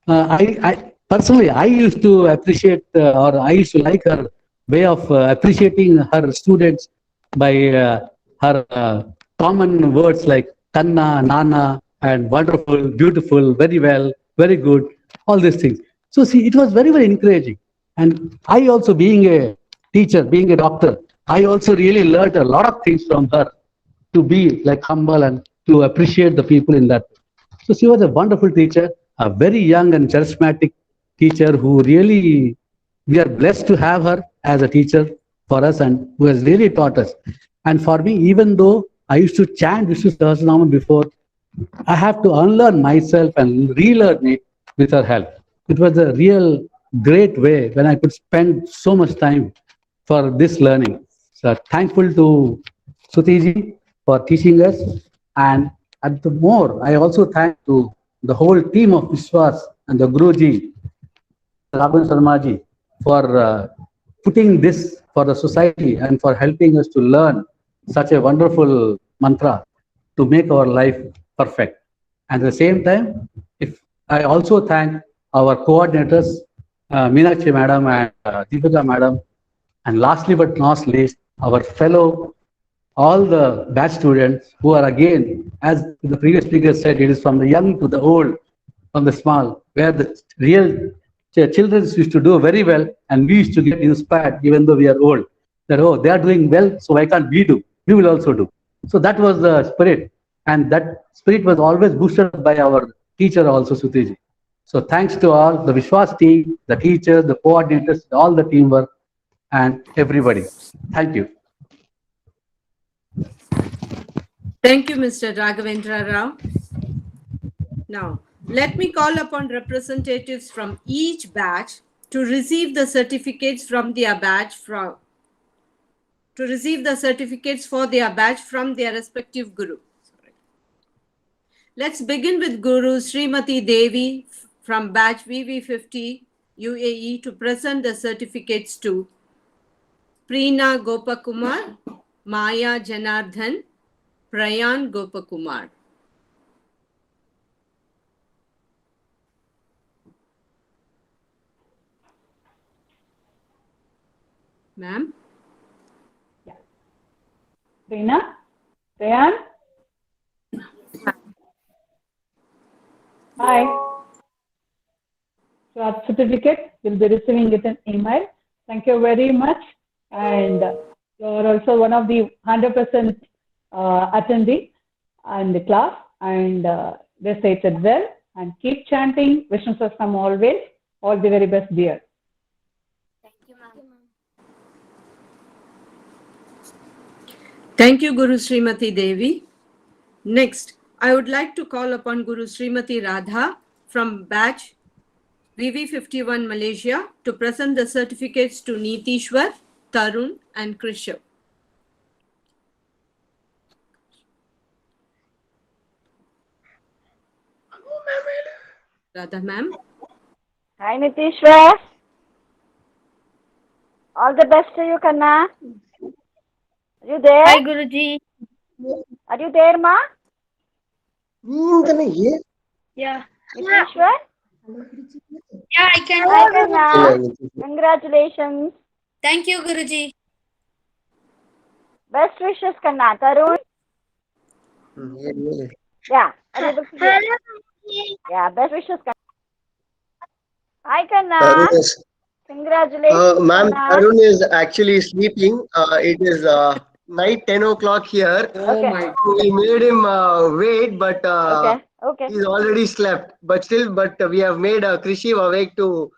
I personally, I used to appreciate or I used to like her way of appreciating her students by her common words like Kanna, Nana, and wonderful, beautiful, very well, very good, all these things. So see, it was very, very encouraging. And I also, being a teacher, being a doctor, I also really learned a lot of things from her to be like humble and to appreciate the people in that. So she was a wonderful teacher, a very young and charismatic teacher who really, we are blessed to have her as a teacher for us and who has really taught us. And for me, even though I used to chant Vishnu Sahasranamam before, I have to unlearn myself and relearn it with her help. It was a real great way when I could spend so much time for this learning. So thankful to Sutiji for teaching us, and at the more, I also thank to the whole team of Vishwas and the Guruji, Raghavan Sharmaji, for putting this for the society and for helping us to learn such a wonderful mantra to make our life perfect. And at the same time, if I also thank our coordinators, Meenakshi Madam and Deepika Madam, and lastly but not least, our fellow, all the batch students who are again, as the previous speaker said, it is from the young to the old, from the small, where the real children used to do very well, and we used to get inspired even though we are old, that, oh, they are doing well, so why can't we do? We will also do. So that was the spirit, and that spirit was always boosted by our teacher also, Sutiji. So thanks to all the Vishwas team, the teachers, the coordinators, all the teamwork, and everybody. Thank you. Thank you, Mr. Raghavendra Rao. Now, let me call upon representatives from each batch to receive the certificates from their batch to receive the certificates for their batch from their respective guru. Let's begin with Guru Srimati Devi from batch VV50 UAE to present the certificates to Preena Gopakumar, Maya Janardhan, Prayan Gopakumar. Ma'am? Reena? Rayan? Hi. So our certificate, you'll be receiving it in email. Thank you very much. And you're also one of the 100% attendee in the class. And they stated well. And keep chanting Vishnu Sahasranam always. All the very best, dear. Thank you, Guru Srimati Devi. Next, I would like to call upon Guru Srimati Radha from batch VV51 Malaysia to present the certificates to Nitishwar, Tarun and Krishav. Radha ma'am. Hi Nitishwar. All the best to you, Kanna. Are you there? Hi Guruji. Are you there, Ma? Yeah. Nitishwar? Yeah, I can. Hi, Kanna. Congratulations. Thank you, Guruji. Best wishes, Kanna. Tarun? Yeah. Are you able to hear? Yeah, best wishes, Kanna. Hi, Kanna. Congratulations, Ma'am, Kanna. Tarun is actually sleeping. It is night 10 o'clock here. Okay. We made him wait, but Okay. he's already slept. But we have made Krishiv awake to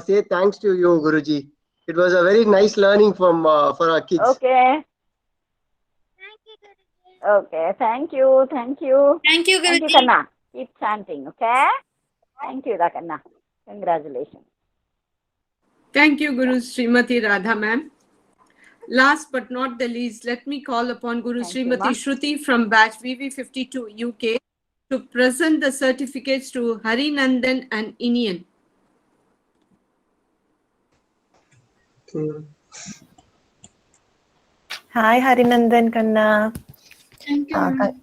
say thanks to you, Guruji. It was a very nice learning from for our kids. Okay. Okay, thank you. Thank you, Thank you, Guruji. Kanna. Keep chanting, okay? Thank you, Kanna. Congratulations. Thank you, Guru Srimati Radha ma'am. Last but not the least, let me call upon Guru Thank you, Srimati Ma. Shruti from batch VV52 UK to present the certificates to Hari Nandan and Inian. Hi, Harinandan Kanna. Thank you.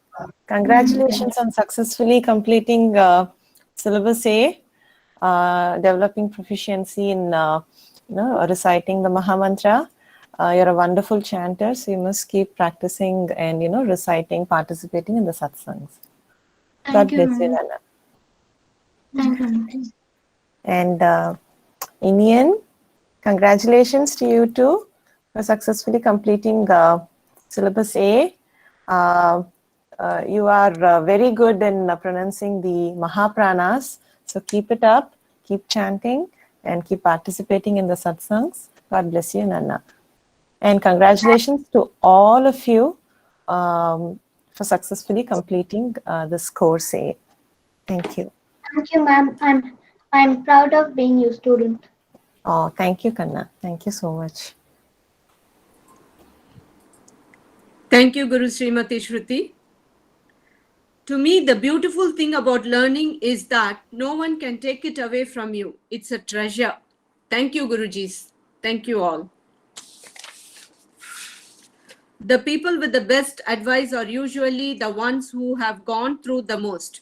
Congratulations on successfully completing syllabus A, developing proficiency in reciting the Mahamantra. You're a wonderful chanter, so you must keep practicing and reciting, participating in the satsangs. God Thank you, bless you, ma'am. Nana. Thank you. And Inian, congratulations to you too for successfully completing syllabus A. You are very good in pronouncing the Mahapranas, so keep it up, keep chanting, and keep participating in the satsangs. God bless you, Nana. And congratulations to all of you for successfully completing this course A. Thank you. Thank you, ma'am. I'm proud of being your student. Oh, thank you, Kanna. Thank you so much. Thank you, Guru Srimati Shruti. To me, the beautiful thing about learning is that no one can take it away from you. It's a treasure. Thank you, Gurujis. Thank you all. The people with the best advice are usually the ones who have gone through the most.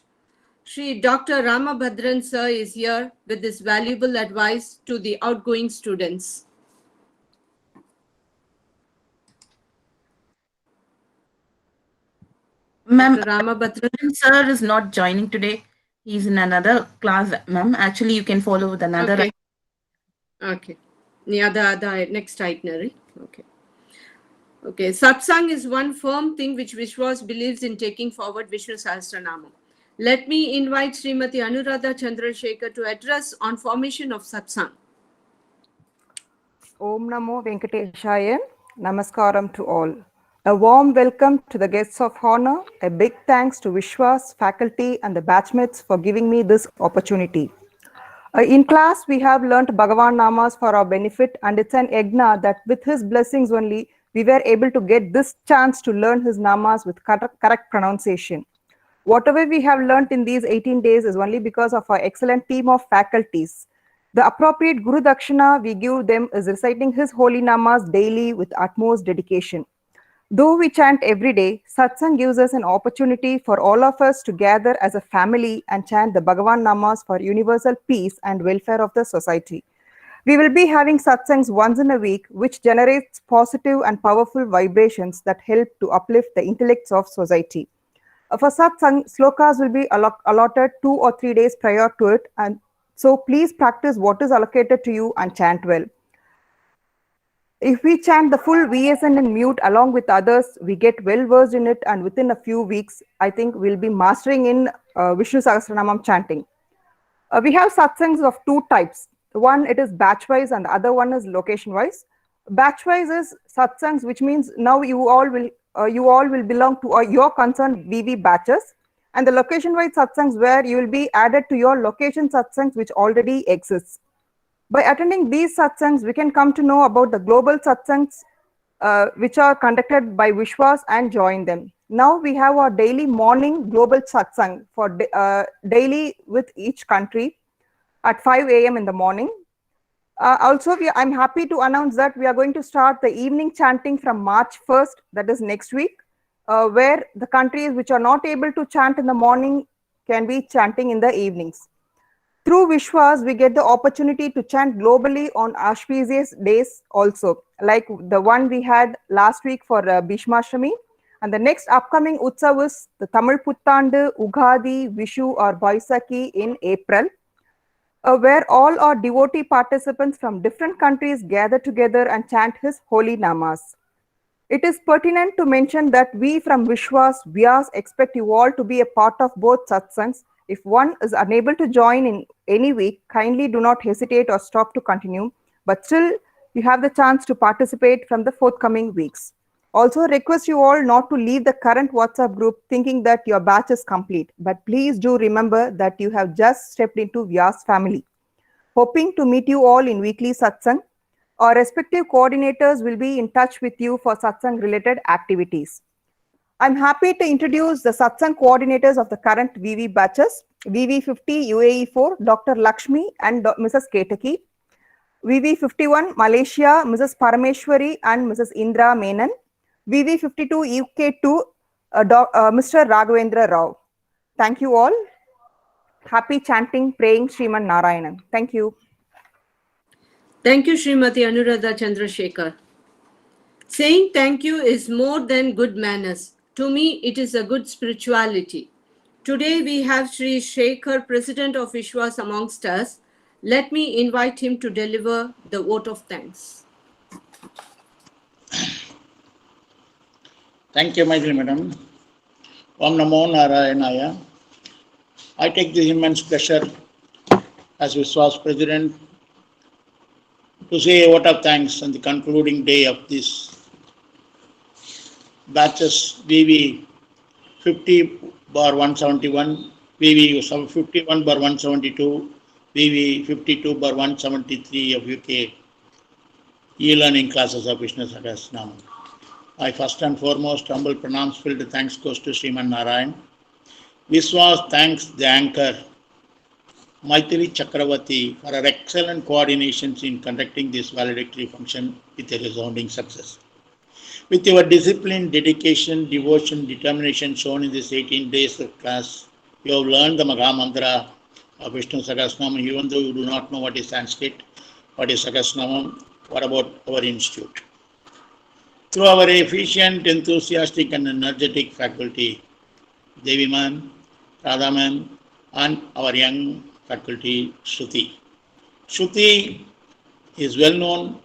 Shri Dr. Ramabhadran sir is here with this valuable advice to the outgoing students. Ma'am, Dr. Ramabhadran sir is not joining today. He's in another class, ma'am. Actually, you can follow with another. Okay. Okay. The next itinerary. Okay. Okay. Satsang is one firm thing which Vishwas believes in taking forward Vishnu Sahasranama. Let me invite Srimati Anuradha Chandrasekhar to address on formation of Satsang. Om Namo Venkateshaya. Namaskaram to all. A warm welcome to the guests of honor. A big thanks to Vishwas, faculty and the batchmates for giving me this opportunity. In class, we have learnt Bhagavan Namas for our benefit, and it's an yagna that with his blessings only, we were able to get this chance to learn his namas with correct pronunciation. Whatever we have learnt in these 18 days is only because of our excellent team of faculties. The appropriate Guru Dakshina we give them is reciting his holy namas daily with utmost dedication. Though we chant every day, satsang gives us an opportunity for all of us to gather as a family and chant the Bhagavan namas for universal peace and welfare of the society. We will be having satsangs once in a week, which generates positive and powerful vibrations that help to uplift the intellects of society. For satsang, slokas will be allotted 2 or 3 days prior to it, and so please practice what is allocated to you and chant well. If we chant the full VSN in mute along with others, we get well versed in it, and within a few weeks, I think we'll be mastering in Vishnu Sahasranamam chanting. We have satsangs of 2 types. One, it is batch-wise, and the other one is location-wise. Batch-wise is satsangs, which means now you all will belong to your concerned VV batches, and the location-wise satsangs where you will be added to your location satsangs which already exists. By attending these satsangs, we can come to know about the global satsangs which are conducted by Vishwas and join them. Now we have our daily morning global satsang for daily with each country at 5 a.m. in the morning. Also, I'm happy to announce that we are going to start the evening chanting from March 1st, that is next week, where the countries which are not able to chant in the morning can be chanting in the evenings. Through Vishwas, we get the opportunity to chant globally on auspicious days also, like the one we had last week for Bhishmashtami. And the next upcoming Utsav is the Tamil Puttandu, Ugadi, Vishu or Baisakhi in April, where all our devotee participants from different countries gather together and chant his holy namas. It is pertinent to mention that we from Vishwas, Vyas expect you all to be a part of both satsangs. If one is unable to join in any week, kindly do not hesitate or stop to continue, but still you have the chance to participate from the forthcoming weeks. Also request you all not to leave the current WhatsApp group thinking that your batch is complete, but please do remember that you have just stepped into Vyas family. Hoping to meet you all in weekly satsang. Our respective coordinators will be in touch with you for satsang related activities. I'm happy to introduce the satsang coordinators of the current VV batches, VV50 UAE4, Dr. Lakshmi and Mrs. Ketaki, VV51 Malaysia, Mrs. Parameshwari and Mrs. Indra Menon, VV52 UK2, Mr. Raghavendra Rao. Thank you all. Happy chanting, praying Sriman Narayanan. Thank you. Thank you, Srimati Anuradha Chandrasekhar. Saying thank you is more than good manners. To me, it is a good spirituality. Today we have Sri Shekhar, President of Vishwas amongst us. Let me invite him to deliver the vote of thanks. Thank you, Maitri Madam. Om Namo Narayanaya. I take this immense pleasure as Vishwas President to say a vote of thanks on the concluding day of this batches VV 50/171, VV 51/172, VV 52/173 of UK e-learning classes of Vishnu Sahasranamam. I first and foremost humble pranams filled thanks goes to Sriman Narayan. Vishwas thanks the anchor Maitri Chakravarti for her excellent coordinations in conducting this valedictory function with a resounding success. With your discipline, dedication, devotion, determination shown in this 18 days of class, you have learned the Maha Mantra of Vishnu Sahasranamam, even though you do not know what is Sanskrit, what is Sahasranamam, what about our institute. Through our efficient, enthusiastic and energetic faculty, Devi Ma'am, Radha Ma'am, and our young faculty, Shruti. Shruti is well known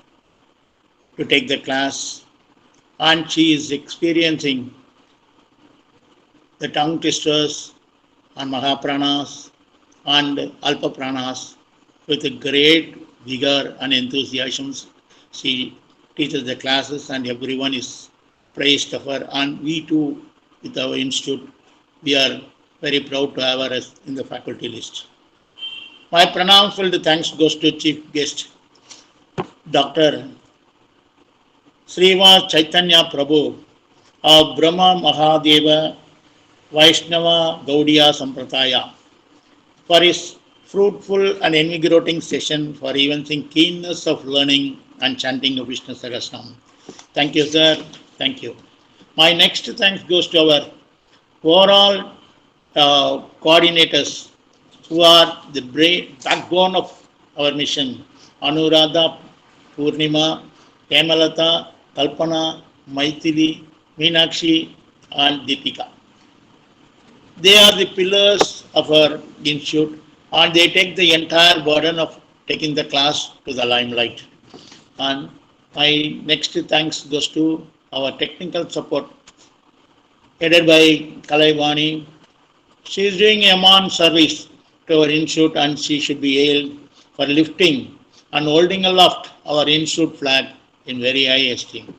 to take the class, and she is experiencing the tongue twisters and Mahapranas and Alpa Pranas with a great vigor and enthusiasm. She teaches the classes and everyone is praised of her, and we too with our institute, we are very proud to have her as in the faculty list. My pranam-filled thanks goes to Chief Guest, Dr. Srivas Chaitanya Prabhu of Brahma Mahadeva Vaishnava Gaudiya Sampradaya for his fruitful and invigorating session for evincing keenness of learning and chanting of Vishnu Sahasranam. Thank you, sir. Thank you. My next thanks goes to our overall coordinators who are the backbone of our mission. Anuradha, Purnima, Hemalata, Kalpana, Maithili, Meenakshi and Deepika. They are the pillars of our institute and they take the entire burden of taking the class to the limelight. And my next thanks goes to our technical support headed by Kalaivani. She is doing a man service to our institute and she should be hailed for lifting and holding aloft our institute flag in very high esteem.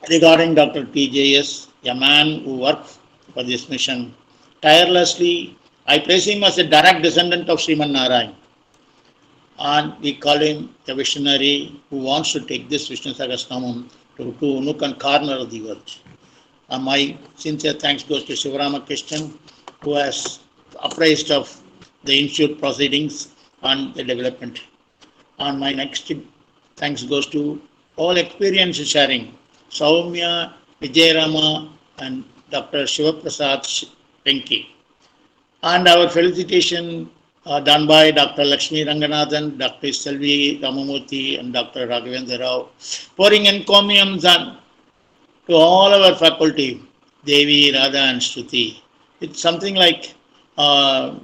Regarding Dr. TJS, a man who worked for this mission tirelessly, I place him as a direct descendant of Sriman Narayan. And we call him a visionary who wants to take this Vishnu Sahasranam to nook and corner of the world. And my sincere thanks goes to Sivaramakrishnan, who has apprised of the institute proceedings and the development. And my next thanks goes to all experience sharing, Saumya, Vijayarama, and Dr. Shivaprasad Pinky. And our felicitation done by Dr. Lakshmi Ranganathan, Dr. Selvi Ramamurthy, and Dr. Raghavendra Rao, pouring encomiums on to all our faculty, Devi, Radha, and Shruti. It's something like a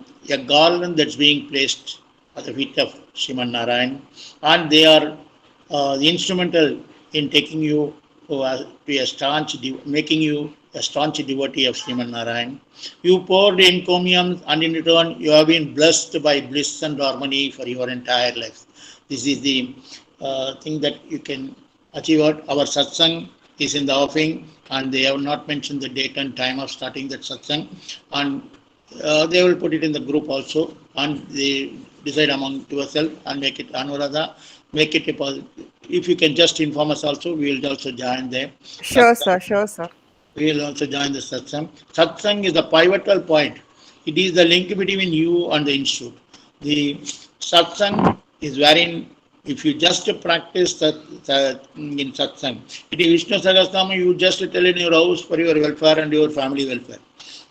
garland that's being placed at the feet of Sriman Narayan, and they are instrumental in taking you to a staunch, making you a staunch devotee of Sriman Narayan. You poured encomiums, and in return, you have been blessed by bliss and harmony for your entire life. This is the thing that you can achieve. Our satsang is in the offing, and they have not mentioned the date and time of starting that satsang, and they will put it in the group also, and they decide among yourself and make it Anuradha, make it a if you can just inform us also, we will also join there. Sure, sir. Sure, sir. We will also join the satsang. Satsang is the pivotal point. It is the link between you and the institute. The satsang is wherein if you just practice that in satsang, it is Vishnu Sahasranam, you just tell in your house for your welfare and your family welfare.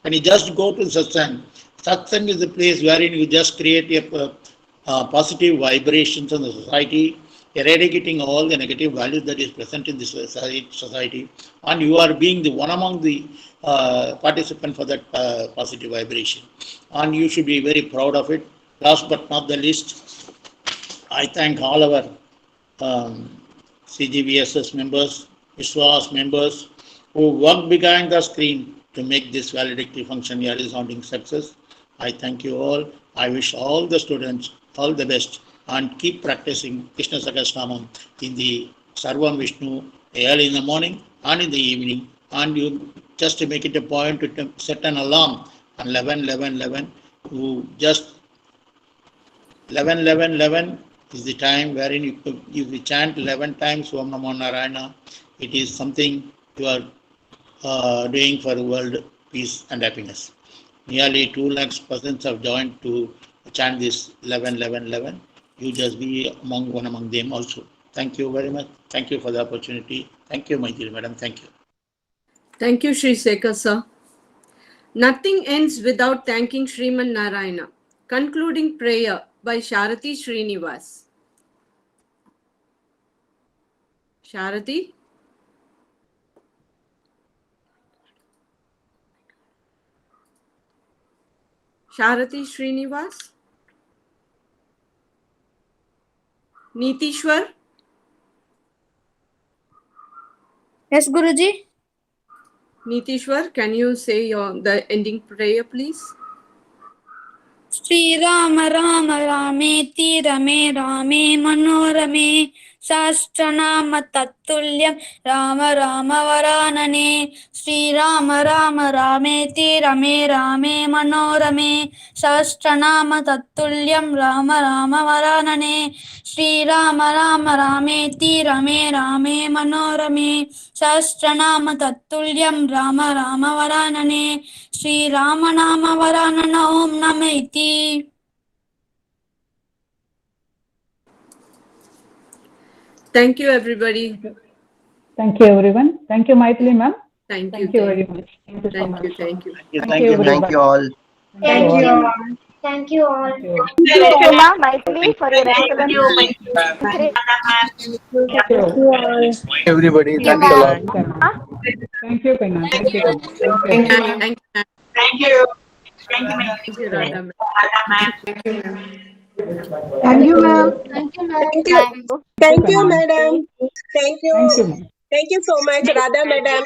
When you just go to satsang, satsang is the place wherein you just create a positive vibrations in the society, eradicating all the negative values that is present in this society, and you are being the one among the participant for that positive vibration, and you should be very proud of it. Last but not the least, I thank all our CGVSS members, Vishwas members who work behind the screen to make this valedictory function a resounding success. I thank you all. I wish all the students all the best and keep practicing Krishna Sahasranam in the Sarvam Vishnu early in the morning and in the evening. And you just to make it a point to set an alarm on 11:11:11. You just 11:11:11 is the time wherein you chant 11 times Om Namo Narayana. It is something you are doing for world peace and happiness. Nearly 2 lakhs persons have joined to chant this 11:11:11. You just be one among them also. Thank you very much. Thank you for the opportunity. Thank you, my dear madam. Thank you. Thank you, Sri Sekhar sir. Nothing ends without thanking Sriman Narayana. Concluding prayer by Sharati Srinivas. Sharati? Sharati Srinivas? Nitishwar? Yes, Guruji. Nitishwar, can you say the ending prayer, please? Shri Rama Rama Rameti Rame Rame Manorame सहस्रनाम तत्तुल्यं राम राम वरानने श्रीराम राम रामेति रमे रामे मनोरमे सहस्रनाम तत्तुल्यं राम राम वरानने श्रीराम राम रामेति रमे रामे मनोरमे सहस्रनाम तत्तुल्यं राम राम वरानने श्रीराम नाम वरानन ओम नमः इति। Thank you, everybody. Thank you, everyone. Thank you, Maithili ma'am. Thank you. Thank you very much. Thank you so Thank much. you. Thank you. Thank you. Thank you all. Thank you all. Thank you all. Thank you, ma'am, Maithili, for your excellent. Thank you all. Everybody, Thank thanks you, a lot. ma'am. Thank you, Penna. Thank you, Penna. Thank you. Thank you. Thank you. Thank you, ma'am. Thank you, Radha. Thank you, ma'am. Thank you, ma'am. Thank you, Thank you. ma'am. Thank you, madam. Thank you. Thank you, ma'am. Thank you so much, Radha madam.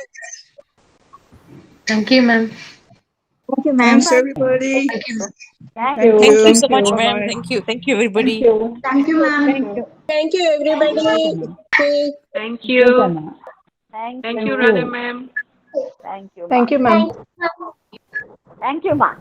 Thank you, ma'am. Thank you, ma'am. Thanks, everybody. Thank you. Thank you so much, you. ma'am. Thank you. Thank you, everybody. Thank you. Thank you, ma'am. Thank you. Thank you, everybody. Thank Thank you, Penna. Thank Thank you. you, Radha ma'am. Thank you, Thank you, ma'am. ma'am. Thank you, ma'am.